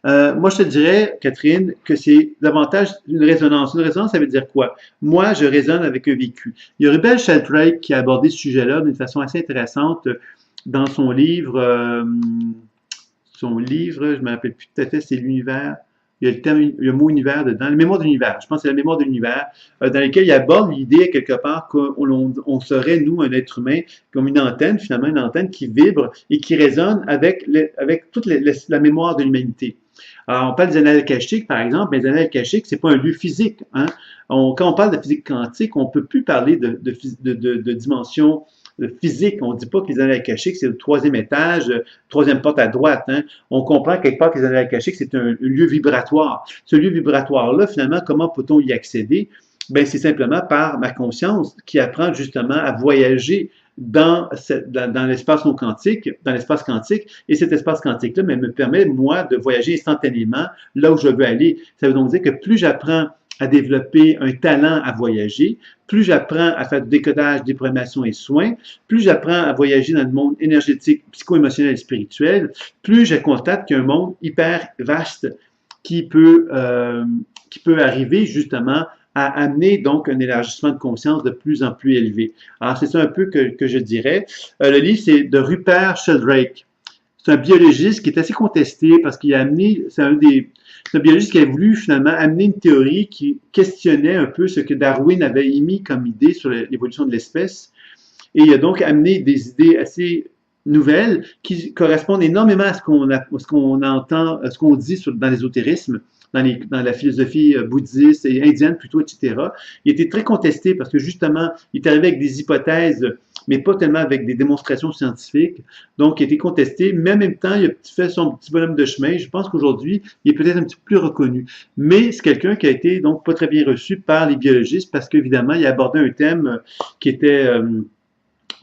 Moi, je te dirais, Catherine, que c'est davantage une résonance. Une résonance, ça veut dire quoi? Moi, je résonne avec un vécu. Il y a Rebecca Sheldrake qui a abordé ce sujet-là d'une façon assez intéressante dans son livre, je ne me rappelle plus tout à fait, c'est l'univers. Il y a le terme, le mot univers dedans, le mémoire de l'univers. Je pense que c'est la mémoire de l'univers, dans lequel il aborde l'idée, quelque part, qu'on serait, nous, un être humain, comme une antenne, finalement, une antenne qui vibre et qui résonne avec toute la mémoire de l'humanité. Alors, on parle des annales akashiques, par exemple, mais les annales akashiques, c'est pas un lieu physique. Hein? Quand on parle de physique quantique, on peut plus parler de dimension physique. On ne dit pas que les annales akashiques, c'est le troisième étage, troisième porte à droite. Hein? On comprend quelque part que les annales akashiques, c'est un lieu vibratoire. Ce lieu vibratoire-là, finalement, comment peut-on y accéder? Ben, c'est simplement par ma conscience qui apprend justement à voyager dans l'espace non quantique, dans l'espace quantique, et cet espace quantique-là me permet, moi, de voyager instantanément là où je veux aller. Ça veut donc dire que plus j'apprends à développer un talent à voyager, plus j'apprends à faire du décodage, déprogrammation et soins, plus j'apprends à voyager dans le monde énergétique, psycho-émotionnel et spirituel, plus je constate qu'il y a un monde hyper vaste qui peut arriver justement à amener donc un élargissement de conscience de plus en plus élevé. Alors, c'est ça un peu que je dirais. Le livre, c'est de Rupert Sheldrake. C'est un biologiste qui est assez contesté parce qu'il a amené, c'est un biologiste qui a voulu finalement amener une théorie qui questionnait un peu ce que Darwin avait émis comme idée sur l'évolution de l'espèce. Et il a donc amené des idées assez nouvelles qui correspondent énormément à ce qu'on entend, à ce qu'on dit dans l'ésotérisme, dans la philosophie bouddhiste et indienne plutôt, etc. Il était très contesté parce que justement, il est arrivé avec des hypothèses, mais pas tellement avec des démonstrations scientifiques. Donc, il était contesté, mais en même temps, il a fait son petit bonhomme de chemin. Je pense qu'aujourd'hui, il est peut-être un petit peu plus reconnu. Mais c'est quelqu'un qui a été donc pas très bien reçu par les biologistes parce qu'évidemment, il a abordé un thème qui était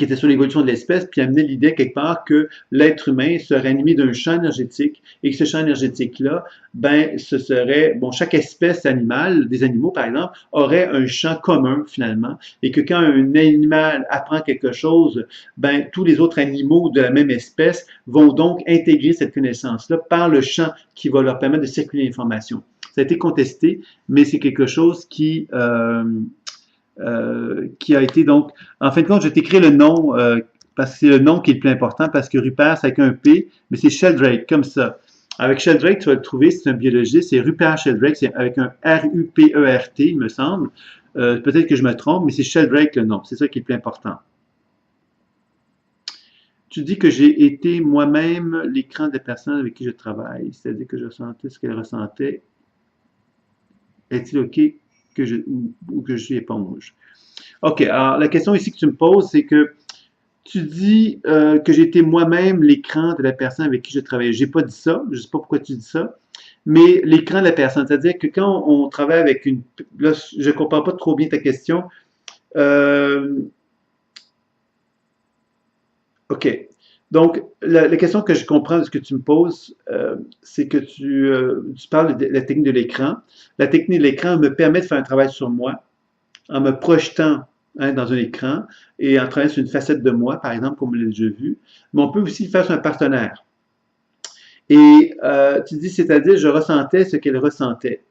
qui était sur l'évolution de l'espèce, puis amenait l'idée quelque part que l'être humain serait animé d'un champ énergétique et que ce champ énergétique-là, ben, ce serait, bon, chaque espèce animale, des animaux par exemple, aurait un champ commun finalement, et que quand un animal apprend quelque chose, ben, tous les autres animaux de la même espèce vont donc intégrer cette connaissance-là par le champ qui va leur permettre de circuler l'information. Ça a été contesté, mais c'est quelque chose qui a été donc, en fin de compte, je t'écris le nom, parce que c'est le nom qui est le plus important, parce que Rupert, c'est avec un P, mais c'est Sheldrake, comme ça. Avec Sheldrake, tu vas le trouver, c'est un biologiste, c'est Rupert Sheldrake, c'est avec un R-U-P-E-R-T, il me semble. Peut-être que je me trompe, mais c'est Sheldrake le nom, c'est ça qui est le plus important. Tu dis que j'ai été moi-même l'écran des personnes avec qui je travaille, c'est-à-dire que je ressentais ce qu'elles ressentaient. Est-il OK que ou que je suis éponge? OK, alors la question ici que tu me poses, c'est que tu dis que j'ai été moi-même l'écran de la personne avec qui je travaille. J'ai pas dit ça, je sais pas pourquoi tu dis ça, mais l'écran de la personne, c'est-à-dire que quand on travaille avec une... Là, je comprends pas trop bien ta question. OK. Donc, la question que je comprends de ce que tu me poses, c'est que tu parles de la technique de l'écran. La technique de l'écran me permet de faire un travail sur moi en me projetant dans un écran et en travaillant sur une facette de moi, par exemple, comme on l'a déjà vu. Mais on peut aussi le faire sur un partenaire. Et tu dis, c'est-à-dire, je ressentais ce qu'elle ressentait.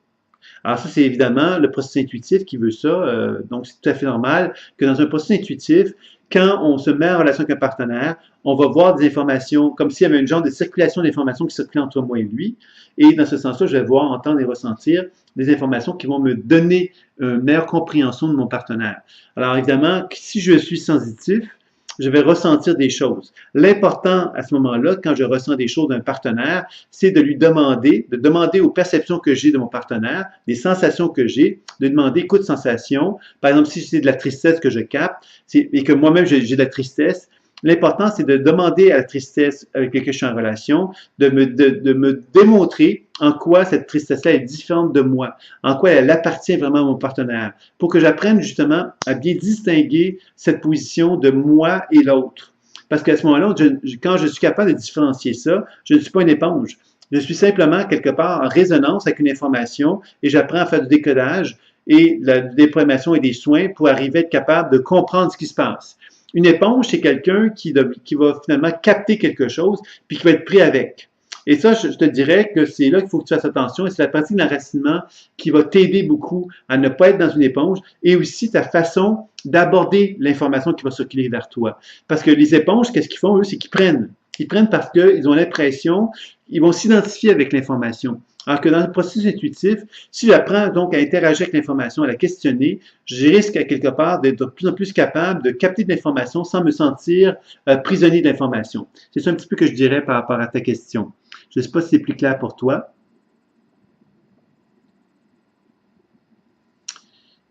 Alors ça, c'est évidemment le processus intuitif qui veut ça. Donc, c'est tout à fait normal que dans un processus intuitif, quand on se met en relation avec un partenaire, on va voir des informations, comme s'il y avait une genre de circulation d'informations qui circulait entre moi et lui. Et dans ce sens-là, je vais voir, entendre et ressentir des informations qui vont me donner une meilleure compréhension de mon partenaire. Alors évidemment, si je suis sensitif, je vais ressentir des choses. L'important à ce moment-là, quand je ressens des choses d'un partenaire, c'est de lui demander, de demander aux perceptions que j'ai de mon partenaire, des sensations que j'ai, de demander, écoute, sensation. Par exemple, si c'est de la tristesse que je capte et que moi-même j'ai de la tristesse, l'important, c'est de demander à la tristesse avec laquelle je suis en relation, de me démontrer en quoi cette tristesse-là est différente de moi, en quoi elle appartient vraiment à mon partenaire, pour que j'apprenne justement à bien distinguer cette position de moi et l'autre. Parce qu'à ce moment-là, quand je suis capable de différencier ça, je ne suis pas une éponge. Je suis simplement quelque part en résonance avec une information et j'apprends à faire du décodage et de la déprogrammation et des soins pour arriver à être capable de comprendre ce qui se passe. Une éponge, c'est quelqu'un qui va finalement capter quelque chose puis qui va être pris avec. Et ça, je te dirais que c'est là qu'il faut que tu fasses attention et c'est la pratique d'enracinement qui va t'aider beaucoup à ne pas être dans une éponge et aussi ta façon d'aborder l'information qui va circuler vers toi. Parce que les éponges, qu'est-ce qu'ils font, eux, c'est qu'ils prennent. Ils prennent parce qu'ils ont l'impression, ils vont s'identifier avec l'information. Alors que dans le processus intuitif, si j'apprends donc à interagir avec l'information, à la questionner, je risque à quelque part d'être de plus en plus capable de capter de l'information sans me sentir prisonnier de l'information. C'est ça un petit peu que je dirais par rapport à ta question. Je ne sais pas si c'est plus clair pour toi.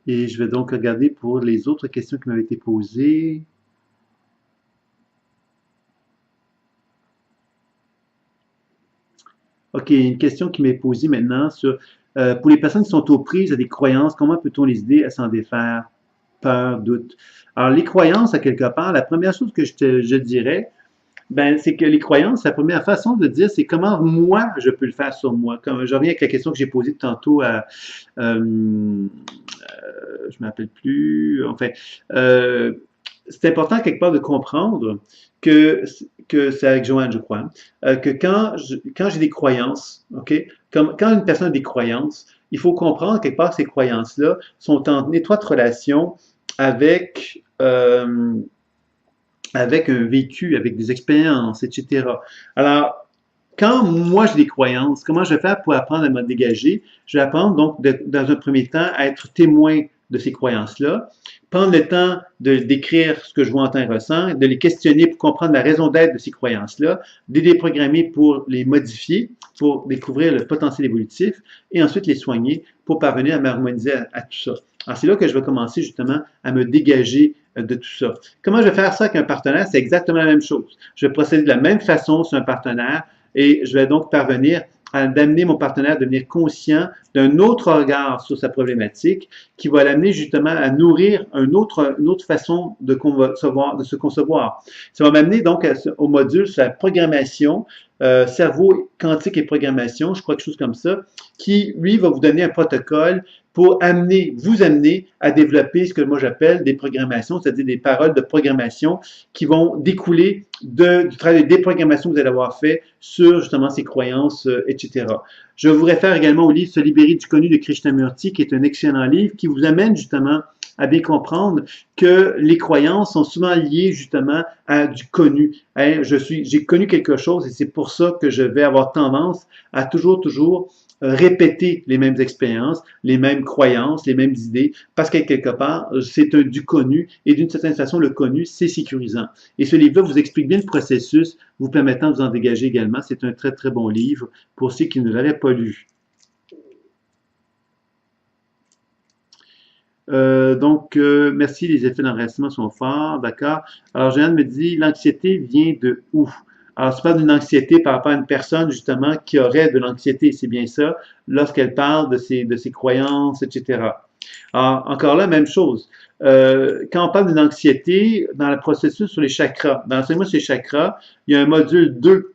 Et je vais donc regarder pour les autres questions qui m'avaient été posées. OK, une question qui m'est posée maintenant sur pour les personnes qui sont aux prises à des croyances, comment peut-on les aider à s'en défaire? Peur, doute. Alors, les croyances, à quelque part, la première chose que je dirais, ben, c'est que les croyances, la première façon de dire, c'est comment moi, je peux le faire sur moi. Comme je reviens avec la question que j'ai posée tantôt à, je ne m'appelle plus, enfin, c'est important quelque part de comprendre que c'est avec Joanne, je crois, que quand j'ai des croyances, OK, comme quand une personne a des croyances, il faut comprendre quelque part que ces croyances-là sont en étroite relation avec avec un vécu, avec des expériences, etc. Alors, quand moi j'ai des croyances, comment je vais faire pour apprendre à me dégager? Je vais apprendre donc dans un premier temps à être témoin de ces croyances-là, prendre le temps de décrire ce que je vois, entends et ressens, de les questionner pour comprendre la raison d'être de ces croyances-là, de les déprogrammer pour les modifier, pour découvrir le potentiel évolutif, et ensuite les soigner pour parvenir à m'harmoniser à tout ça. Alors c'est là que je vais commencer justement à me dégager de tout ça. Comment je vais faire ça avec un partenaire? C'est exactement la même chose. Je vais procéder de la même façon sur un partenaire et je vais donc parvenir d'amener mon partenaire à devenir conscient d'un autre regard sur sa problématique qui va l'amener justement à nourrir une autre façon de se concevoir. Ça va m'amener donc au module sur la programmation, cerveau quantique et programmation, je crois quelque chose comme ça, qui, lui, va vous donner un protocole pour vous amener à développer ce que moi j'appelle des programmations, c'est-à-dire des paroles de programmation qui vont découler du travail de déprogrammation que vous allez avoir fait sur justement ces croyances, etc. Je vous réfère également au livre Se libérer du connu de Krishnamurti, qui est un excellent livre qui vous amène justement à bien comprendre que les croyances sont souvent liées justement à du connu. Hein, j'ai connu quelque chose et c'est pour ça que je vais avoir tendance à toujours répéter les mêmes expériences, les mêmes croyances, les mêmes idées, parce qu'à quelque part, c'est du connu, et d'une certaine façon, le connu, c'est sécurisant. Et ce livre-là vous explique bien le processus, vous permettant de vous en dégager également. C'est un très, très bon livre pour ceux qui ne l'avaient pas lu. Merci, les effets d'enracinement sont forts, d'accord. Alors, Jeanne me dit, l'anxiété vient de où? Alors, c'est pas d'une anxiété par rapport à une personne, justement, qui aurait de l'anxiété, c'est bien ça, lorsqu'elle parle de ses croyances, etc. Alors, encore là, même chose. Quand on parle d'une anxiété, dans le processus sur les chakras, dans l'enseignement sur les chakras, il y a un module 2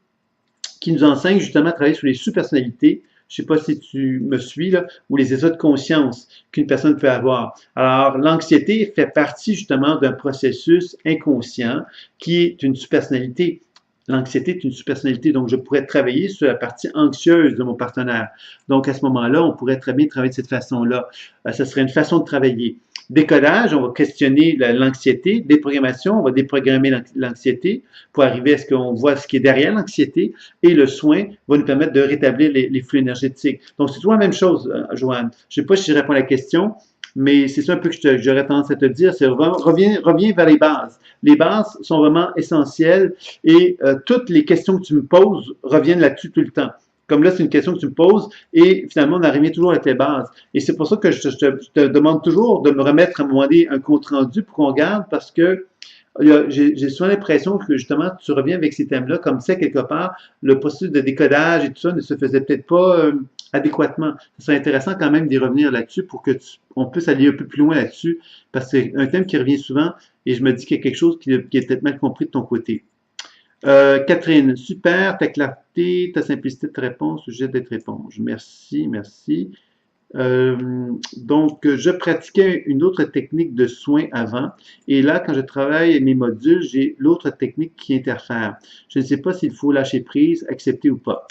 qui nous enseigne justement à travailler sur les sous-personnalités. Je ne sais pas si tu me suis, là, ou les états de conscience qu'une personne peut avoir. Alors, l'anxiété fait partie justement d'un processus inconscient qui est une sous-personnalité. L'anxiété est une sous-personnalité, donc je pourrais travailler sur la partie anxieuse de mon partenaire. Donc, à ce moment-là, on pourrait très bien travailler de cette façon-là. Ça serait une façon de travailler. Décodage, on va questionner l'anxiété. Déprogrammation, on va déprogrammer l'anxiété pour arriver à ce qu'on voit ce qui est derrière l'anxiété. Et le soin va nous permettre de rétablir les flux énergétiques. Donc, c'est toujours la même chose, Joanne. Je ne sais pas si je réponds à la question, mais c'est ça un peu que j'aurais tendance à te dire, c'est reviens vers les bases. Les bases sont vraiment essentielles et toutes les questions que tu me poses reviennent là-dessus tout le temps. Comme là, c'est une question que tu me poses et finalement, on en revient toujours avec les bases. Et c'est pour ça que je te demande toujours de me remettre à un moment donné un compte rendu pour qu'on regarde parce que j'ai souvent l'impression que justement, tu reviens avec ces thèmes-là, comme ça, quelque part, le processus de décodage et tout ça ne se faisait peut-être pas adéquatement. Ce serait intéressant quand même d'y revenir là-dessus pour que on puisse aller un peu plus loin là-dessus, parce que c'est un thème qui revient souvent et je me dis qu'il y a quelque chose qui est peut-être mal compris de ton côté. Catherine, super, ta clarté, ta simplicité de réponse, sujet d'être éponge. Merci, merci. Je pratiquais une autre technique de soin avant, et là, quand je travaille mes modules, j'ai l'autre technique qui interfère. Je ne sais pas s'il faut lâcher prise, accepter ou pas.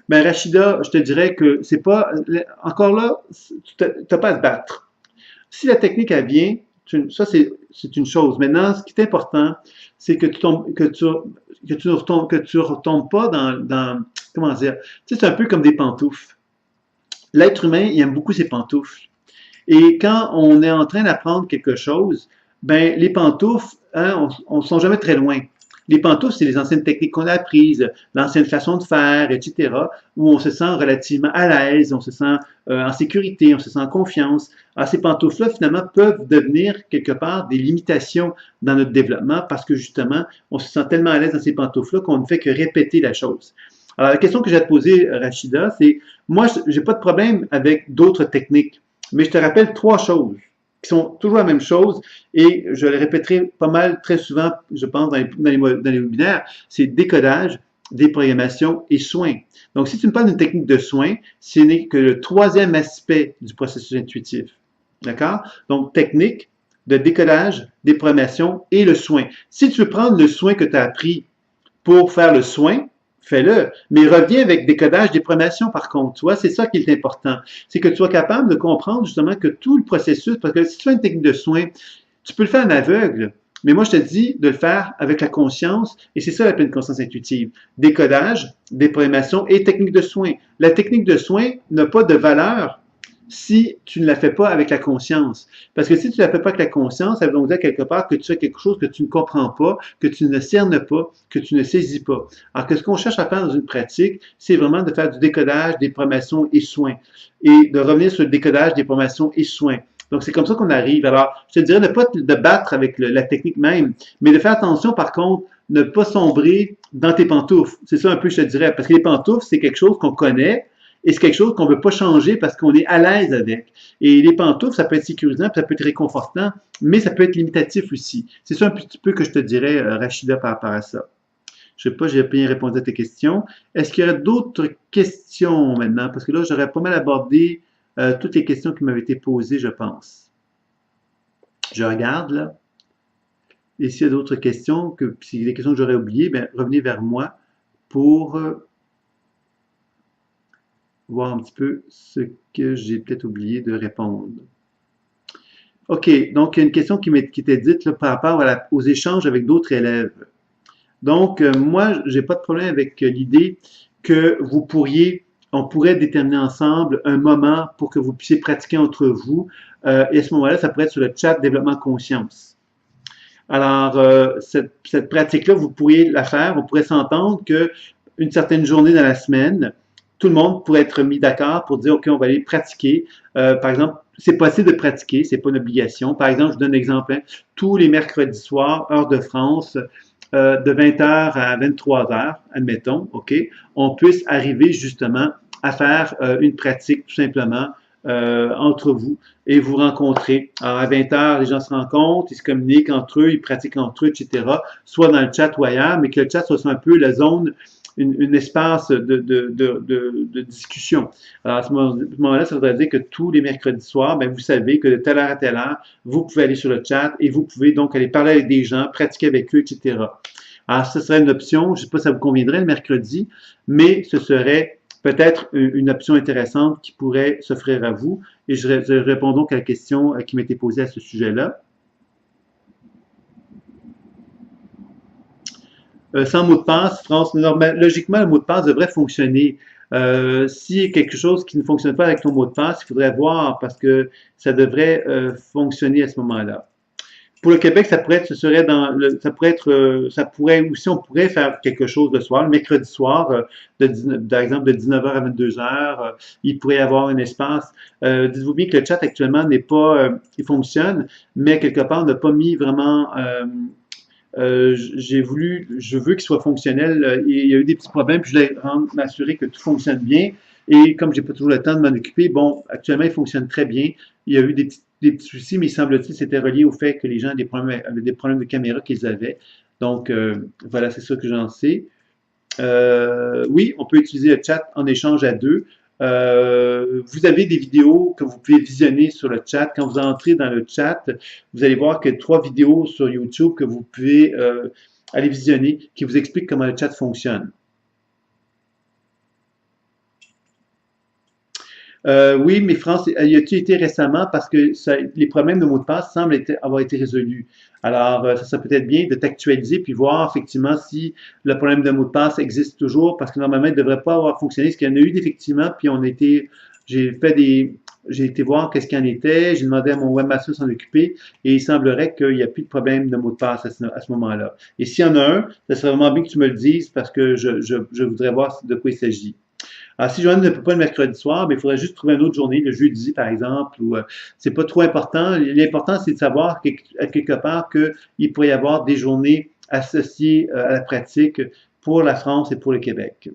Ben, Rachida, je te dirais que c'est pas, encore là, tu n'as pas à te battre. Si la technique, elle vient, ça, c'est une chose. Maintenant, ce qui est important, c'est que tu retombes pas dans, comment dire, tu sais, c'est un peu comme des pantoufles. L'être humain, il aime beaucoup ses pantoufles. Et quand on est en train d'apprendre quelque chose, ben les pantoufles, hein, on ne sont jamais très loin. Les pantoufles, c'est les anciennes techniques qu'on a apprises, l'ancienne façon de faire, etc., où on se sent relativement à l'aise, on se sent en sécurité, on se sent en confiance. Alors, ces pantoufles-là, finalement, peuvent devenir quelque part des limitations dans notre développement parce que justement, on se sent tellement à l'aise dans ces pantoufles-là qu'on ne fait que répéter la chose. Alors, la question que j'ai à te poser, Rachida, c'est, moi, j'ai pas de problème avec d'autres techniques, mais je te rappelle 3 choses qui sont toujours la même chose et je le répéterai pas mal, très souvent, je pense, dans les webinaires, c'est décodage, déprogrammation et soin. Donc, si tu me parles d'une technique de soin, ce n'est que le 3e aspect du processus intuitif. D'accord? Donc, technique de décodage, déprogrammation et le soin. Si tu veux prendre le soin que tu as appris pour faire le soin, fais-le. Mais reviens avec décodage, déprogrammation, par contre. Tu vois, c'est ça qui est important. C'est que tu sois capable de comprendre justement que tout le processus, parce que si tu fais une technique de soin, tu peux le faire en aveugle. Mais moi, je te dis de le faire avec la conscience, et c'est ça la pleine conscience intuitive. Décodage, déprogrammation et technique de soin. La technique de soin n'a pas de valeur si tu ne la fais pas avec la conscience. Parce que si tu ne la fais pas avec la conscience, ça veut donc dire quelque part que tu fais quelque chose que tu ne comprends pas, que tu ne cernes pas, que tu ne saisis pas. Alors que ce qu'on cherche à faire dans une pratique, c'est vraiment de faire du décodage, déprogrammation et soins. Et de revenir sur le décodage, déprogrammation et soins. Donc, c'est comme ça qu'on arrive. Alors, je te dirais de ne pas te battre avec la technique même, mais de faire attention, par contre, ne pas sombrer dans tes pantoufles. C'est ça un peu, je te dirais. Parce que les pantoufles, c'est quelque chose qu'on connaît, et c'est quelque chose qu'on ne veut pas changer parce qu'on est à l'aise avec. Et les pantoufles, ça peut être sécurisant, puis ça peut être réconfortant, mais ça peut être limitatif aussi. C'est ça un petit peu que je te dirais, Rachida, par rapport à ça. Je ne sais pas, j'ai bien répondu à tes questions. Est-ce qu'il y aurait d'autres questions maintenant? Parce que là, j'aurais pas mal abordé toutes les questions qui m'avaient été posées, je pense. Je regarde là. Et s'il y a d'autres questions, si des questions que j'aurais oubliées, bien, revenez vers moi pour voir un petit peu ce que j'ai peut-être oublié de répondre. OK, donc il y a une question qui était dite là, par rapport aux échanges avec d'autres élèves. Donc, moi, j'ai pas de problème avec l'idée que on pourrait déterminer ensemble un moment pour que vous puissiez pratiquer entre vous. Et à ce moment-là, ça pourrait être sur le chat développement conscience. Alors, cette pratique-là, vous pourriez la faire. On pourrait s'entendre qu'une certaine journée dans la semaine, tout le monde pourrait être mis d'accord pour dire, OK, on va aller pratiquer. Par exemple, c'est possible de pratiquer, c'est pas une obligation. Par exemple, je vous donne un exemple. Hein, tous les mercredis soirs, heure de France, de 20h à 23h, admettons, OK, on puisse arriver justement à faire une pratique tout simplement entre vous et vous rencontrer. Alors, à 20h, les gens se rencontrent, ils se communiquent entre eux, ils pratiquent entre eux, etc., soit dans le chat ou ailleurs, mais que le chat soit un peu la zone, une espace de discussion. Alors, à ce moment-là, ça voudrait dire que tous les mercredis soirs, ben, vous savez que de telle heure à telle heure, vous pouvez aller sur le chat et vous pouvez donc aller parler avec des gens, pratiquer avec eux, etc. Alors, ce serait une option, je ne sais pas si ça vous conviendrait le mercredi, mais ce serait peut-être une option intéressante qui pourrait s'offrir à vous. Et je réponds donc à la question qui m'était posée à ce sujet-là. Sans mot de passe, France, logiquement, le mot de passe devrait fonctionner. S'il y a quelque chose qui ne fonctionne pas avec ton mot de passe, il faudrait voir parce que ça devrait fonctionner à ce moment-là. Pour le Québec, ça pourrait être, ça pourrait aussi, on pourrait faire quelque chose le soir, le mercredi soir, par exemple de 19h à 22h, il pourrait y avoir un espace. Dites-vous bien que le chat actuellement n'est pas, il fonctionne, mais quelque part, on n'a pas mis vraiment je veux qu'il soit fonctionnel. Il y a eu des petits problèmes, puis je voulais m'assurer que tout fonctionne bien. Et comme j'ai pas toujours le temps de m'en occuper, bon, actuellement, il fonctionne très bien. Il y a eu des petits soucis, mais il semble-t-il que c'était relié au fait que les gens avaient des problèmes de caméra qu'ils avaient. Donc, voilà, c'est ça que j'en sais. Oui, on peut utiliser le chat en échange à deux. Vous avez des vidéos que vous pouvez visionner sur le chat. Quand vous entrez dans le chat, vous allez voir que 3 vidéos sur YouTube que vous pouvez aller visionner qui vous expliquent comment le chat fonctionne. Oui, mais France, y a-t-il été récemment parce que les problèmes de mots de passe semblent avoir été résolus. Alors, ça serait peut-être bien de t'actualiser puis voir effectivement si le problème de mot de passe existe toujours parce que normalement, il ne devrait pas avoir fonctionné. Ce qu'il y en a eu effectivement, puis j'ai été voir qu'est-ce qu'il y en était, j'ai demandé à mon webmaster de s'en occuper et il semblerait qu'il n'y a plus de problème de mot de passe à ce moment-là. Et s'il y en a un, ça serait vraiment bien que tu me le dises parce que je voudrais voir de quoi il s'agit. Alors, si Joanne ne peut pas le mercredi soir, ben, il faudrait juste trouver une autre journée, le jeudi, par exemple, ou c'est pas trop important. L'important, c'est de savoir à quelque part qu'il pourrait y avoir des journées associées à la pratique pour la France et pour le Québec.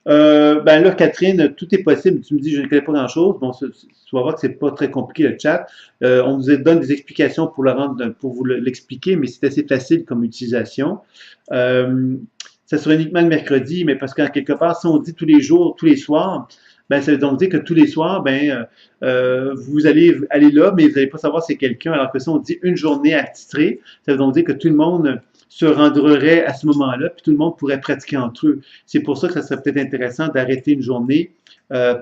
Ben là, Catherine, tout est possible. Tu me dis, je ne connais pas grand-chose. Bon, tu vas voir que c'est pas très compliqué le chat. On vous donne des explications pour vous l'expliquer, mais c'est assez facile comme utilisation. Ça sera uniquement le mercredi, mais parce qu'en quelque part, si on dit tous les jours, tous les soirs, ben ça veut donc dire que tous les soirs, vous allez aller là, mais vous n'allez pas savoir c'est quelqu'un. Alors que si on dit une journée attitrée, ça veut donc dire que tout le monde se rendrait à ce moment-là, puis tout le monde pourrait pratiquer entre eux. C'est pour ça que ça serait peut-être intéressant d'arrêter une journée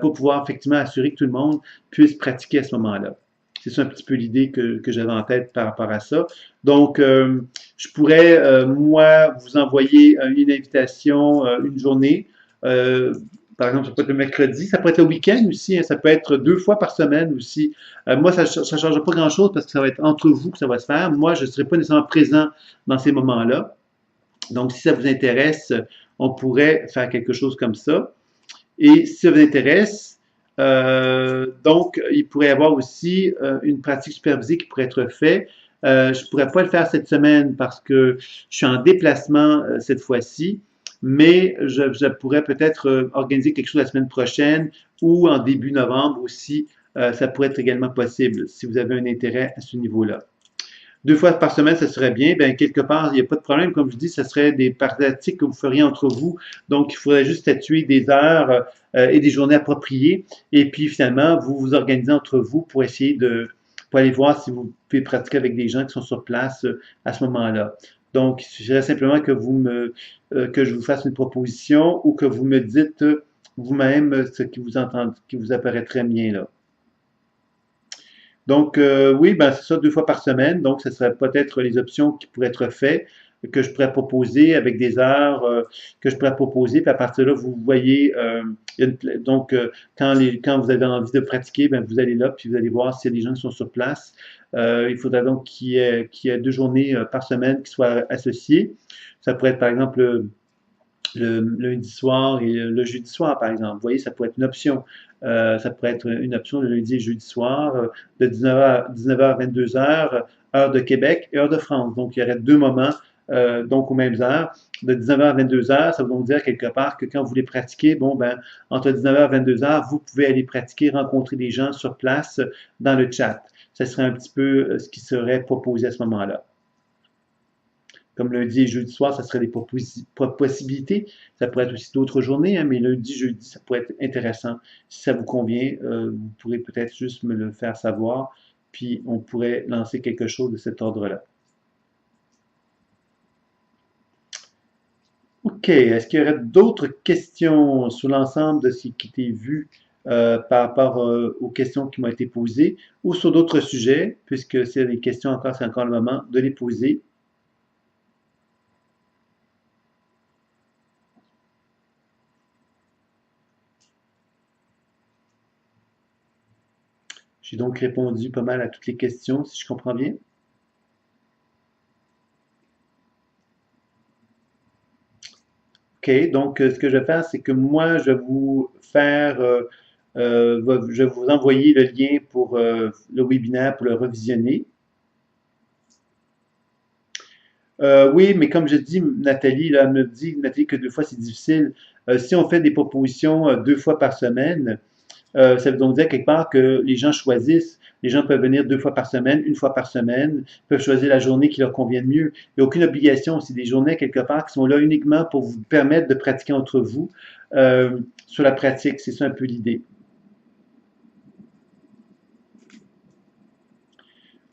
pour pouvoir effectivement assurer que tout le monde puisse pratiquer à ce moment-là. C'est ça un petit peu l'idée que j'avais en tête par rapport à ça. Donc, je pourrais, moi, vous envoyer une invitation une journée. Par exemple, ça peut être le mercredi, ça peut être le week-end aussi, hein, ça peut être 2 fois par semaine aussi. Moi, ça ne change pas grand-chose parce que ça va être entre vous que ça va se faire. Moi, je ne serai pas nécessairement présent dans ces moments-là. Donc, si ça vous intéresse, on pourrait faire quelque chose comme ça. Et si ça vous intéresse, donc, il pourrait y avoir aussi une pratique supervisée qui pourrait être faite. Je ne pourrais pas le faire cette semaine parce que je suis en déplacement cette fois-ci, mais je pourrais peut-être organiser quelque chose la semaine prochaine ou en début novembre aussi. Ça pourrait être également possible si vous avez un intérêt à ce niveau-là. 2 fois par semaine, ça serait bien. Bien, quelque part, il n'y a pas de problème. Comme je dis, ce serait des pratiques que vous feriez entre vous. Donc, il faudrait juste statuer des heures et des journées appropriées. Et puis, finalement, vous vous organisez entre vous pour essayer pour aller voir si vous pouvez pratiquer avec des gens qui sont sur place à ce moment-là. Donc, il suffirait simplement que je vous fasse une proposition ou que vous me dites vous-même ce qui vous apparaîtrait bien là. Donc, oui, ben, c'est ça, 2 fois par semaine. Donc, ce serait peut-être les options qui pourraient être faites, que je pourrais proposer avec des heures que je pourrais proposer. Puis à partir de là, vous voyez, donc, quand vous avez envie de pratiquer, ben, vous allez là, puis vous allez voir s'il y a des gens qui sont sur place. Il faudra donc qu'il y ait 2 journées par semaine qui soient associées. Ça pourrait être, par exemple, le lundi soir et le jeudi soir, par exemple. Vous voyez, ça pourrait être une option. Ça pourrait être une option le lundi et jeudi soir, de 19h à 22h, heure de Québec et heure de France. Donc, il y aurait 2 moments, donc aux mêmes heures. De 19h à 22h, ça veut donc dire quelque part que quand vous voulez pratiquer, bon, ben, entre 19h et 22h, vous pouvez aller pratiquer, rencontrer des gens sur place dans le chat. Ça serait un petit peu ce qui serait proposé à ce moment-là. Comme lundi et jeudi soir, ça serait des possibilités. Ça pourrait être aussi d'autres journées, hein, mais lundi, jeudi, ça pourrait être intéressant. Si ça vous convient, vous pourrez peut-être juste me le faire savoir, puis on pourrait lancer quelque chose de cet ordre-là. OK. Est-ce qu'il y aurait d'autres questions sur l'ensemble de ce qui était vu par rapport aux questions qui m'ont été posées ou sur d'autres sujets, puisque c'est des questions encore, c'est encore le moment de les poser. J'ai donc répondu pas mal à toutes les questions, si je comprends bien. OK, donc ce que je vais faire, c'est que moi, je vais vous faire, je vais vous envoyer le lien pour le webinaire pour le revisionner. Oui, mais comme je dis, Nathalie, là, elle me dit, Nathalie, que 2 fois c'est difficile. Si on fait des propositions 2 fois par semaine, ça veut donc dire quelque part que les gens choisissent. Les gens peuvent venir 2 fois par semaine, 1 fois par semaine, peuvent choisir la journée qui leur convient le mieux. Il n'y a aucune obligation. C'est des journées quelque part qui sont là uniquement pour vous permettre de pratiquer entre vous sur la pratique. C'est ça un peu l'idée.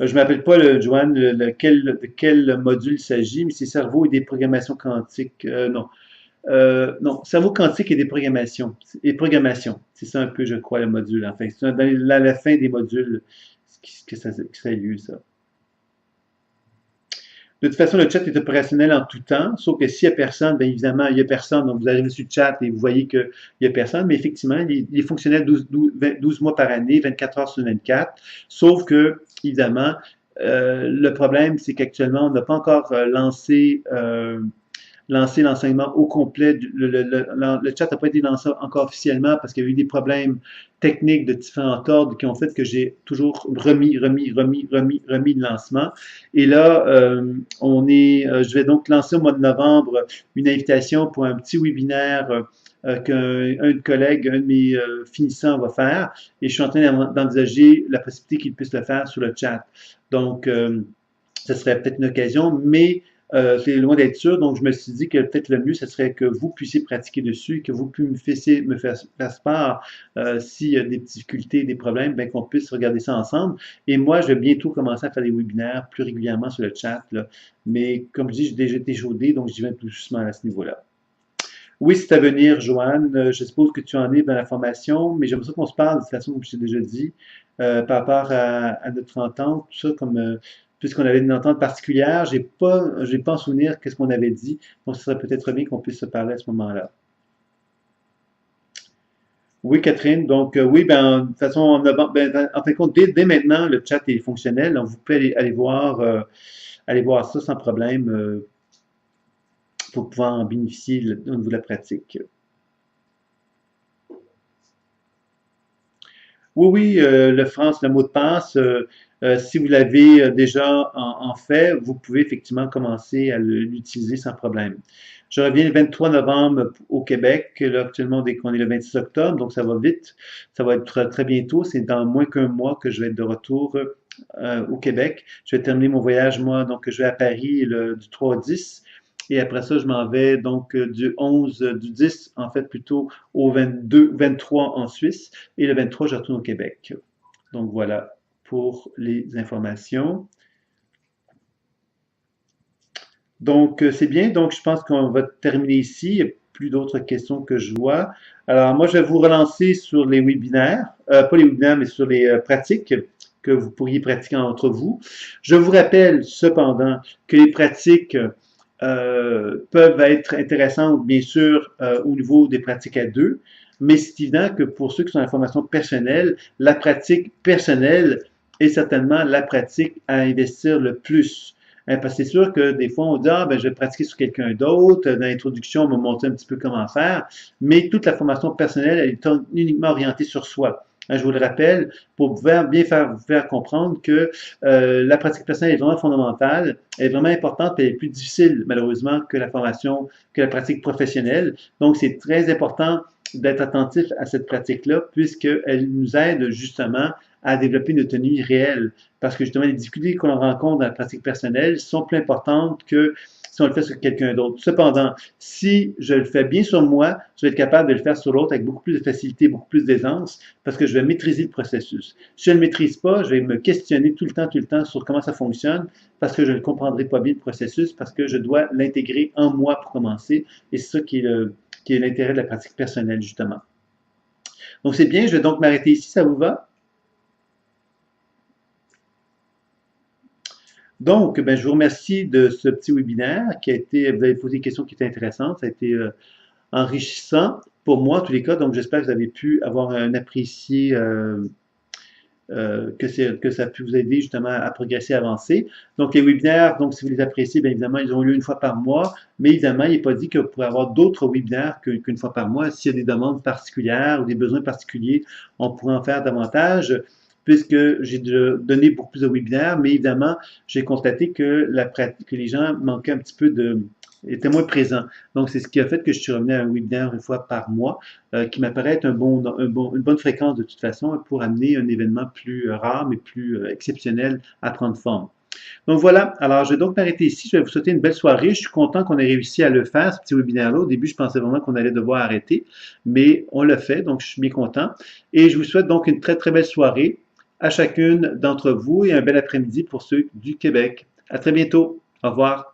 Je ne m'appelle pas, Joanne, de quel module il s'agit, mais c'est cerveau et des programmations quantiques. Non. Non, cerveau quantique et des programmations. Et programmation. C'est ça un peu, je crois, le module. Enfin, c'est dans la fin des modules que ça a lieu, ça. De toute façon, le chat est opérationnel en tout temps, sauf que s'il n'y a personne, bien évidemment, il n'y a personne. Donc, vous arrivez sur le chat et vous voyez qu'il n'y a personne. Mais effectivement, il est fonctionnel 12 mois par année, 24 heures sur 24. Sauf que, évidemment, le problème, c'est qu'actuellement, on n'a pas encore lancé l'enseignement au complet. Le chat n'a pas été lancé encore officiellement parce qu'il y a eu des problèmes techniques de différents ordres qui ont fait que j'ai toujours remis le lancement. Et là, je vais donc lancer au mois de novembre une invitation pour un petit webinaire qu'un collègue, un de mes finissants va faire. Et je suis en train d'envisager la possibilité qu'il puisse le faire sur le chat. Donc, ce serait peut-être une occasion, mais c'est loin d'être sûr, donc je me suis dit que peut-être le mieux, ce serait que vous puissiez pratiquer dessus, que vous puissiez me faire part s'il y a des difficultés, des problèmes, bien qu'on puisse regarder ça ensemble. Et moi, je vais bientôt commencer à faire des webinaires plus régulièrement sur le chat, là. Mais comme je dis, j'ai déjà été chaudé, donc j'y vais tout doucement à ce niveau-là. Oui, c'est à venir, Joanne. Je suppose que tu en es dans la formation, mais j'aimerais ça qu'on se parle de toute façon, comme je t'ai déjà dit, par rapport à notre entente, tout ça, comme puisqu'on avait une entente particulière, j'ai pas en souvenir qu'est-ce qu'on avait dit, donc ce serait peut-être bien qu'on puisse se parler à ce moment-là. Oui, Catherine, donc oui, ben, de toute façon, en fin de compte, dès maintenant, le chat est fonctionnel, donc vous pouvez aller voir ça sans problème pour pouvoir en bénéficier au niveau de la pratique. Oui, oui, le mot de passe, si vous l'avez déjà en fait, vous pouvez effectivement commencer à l'utiliser sans problème. Je reviens le 23 novembre au Québec. Là, actuellement, dès qu'on est le 26 octobre, donc ça va vite. Ça va être très bientôt. C'est dans moins qu'un mois que je vais être de retour au Québec. Je vais terminer mon voyage, moi, donc je vais à Paris du 3 au 10. Et après ça, je m'en vais donc du 10, en fait, plutôt au 22, 23 en Suisse. Et le 23, je retourne au Québec. Donc voilà pour les informations. Donc, c'est bien. Donc, je pense qu'on va terminer ici. Il n'y a plus d'autres questions que je vois. Alors, moi, je vais vous relancer sur les webinaires, pas les webinaires, mais sur les pratiques que vous pourriez pratiquer entre vous. Je vous rappelle cependant que les pratiques peuvent être intéressantes, bien sûr, au niveau des pratiques à deux, mais c'est évident que pour ceux qui sont en formation personnelle, la pratique personnelle est certainement la pratique à investir le plus. Parce que c'est sûr que des fois, on dit, ah, ben, je vais pratiquer sur quelqu'un d'autre. Dans l'introduction, on m'a montré un petit peu comment faire. Mais toute la formation personnelle, elle est uniquement orientée sur soi. Je vous le rappelle, pour bien vous faire comprendre que la pratique personnelle est vraiment fondamentale, elle est vraiment importante, et elle est plus difficile, malheureusement, que la formation, que la pratique professionnelle. Donc, c'est très important d'être attentif à cette pratique-là, puisqu'elle nous aide justement à développer une autonomie réelle. Parce que justement, les difficultés qu'on rencontre dans la pratique personnelle sont plus importantes que si on le fait sur quelqu'un d'autre. Cependant, si je le fais bien sur moi, je vais être capable de le faire sur l'autre avec beaucoup plus de facilité, beaucoup plus d'aisance, parce que je vais maîtriser le processus. Si je ne le maîtrise pas, je vais me questionner tout le temps sur comment ça fonctionne, parce que je ne comprendrai pas bien le processus, parce que je dois l'intégrer en moi pour commencer. Et c'est ça qui est l'intérêt de la pratique personnelle, justement. Donc, c'est bien, je vais donc m'arrêter ici, ça vous va? Donc, ben, je vous remercie de ce petit webinaire qui a été, vous avez posé des questions qui étaient intéressantes, ça a été enrichissant pour moi en tous les cas, donc j'espère que vous avez pu avoir un apprécié, que ça a pu vous aider justement à progresser, à avancer. Donc, les webinaires, donc si vous les appréciez, bien évidemment, ils ont lieu une fois par mois, mais évidemment, il n'est pas dit que vous pourrez avoir d'autres webinaires qu'une fois par mois. S'il y a des demandes particulières ou des besoins particuliers, on pourrait en faire davantage puisque j'ai donné beaucoup plus de webinaires, mais évidemment, j'ai constaté que les gens manquaient un petit peu étaient moins présents. Donc, c'est ce qui a fait que je suis revenu à un webinaire une fois par mois, qui m'apparaît être une bonne fréquence de toute façon pour amener un événement plus rare, mais plus exceptionnel à prendre forme. Donc voilà, alors je vais donc m'arrêter ici. Je vais vous souhaiter une belle soirée. Je suis content qu'on ait réussi à le faire, ce petit webinaire-là. Au début, je pensais vraiment qu'on allait devoir arrêter, mais on l'a fait, donc je suis bien content. Et je vous souhaite donc une très, très belle soirée à chacune d'entre vous et un bel après-midi pour ceux du Québec. À très bientôt. Au revoir.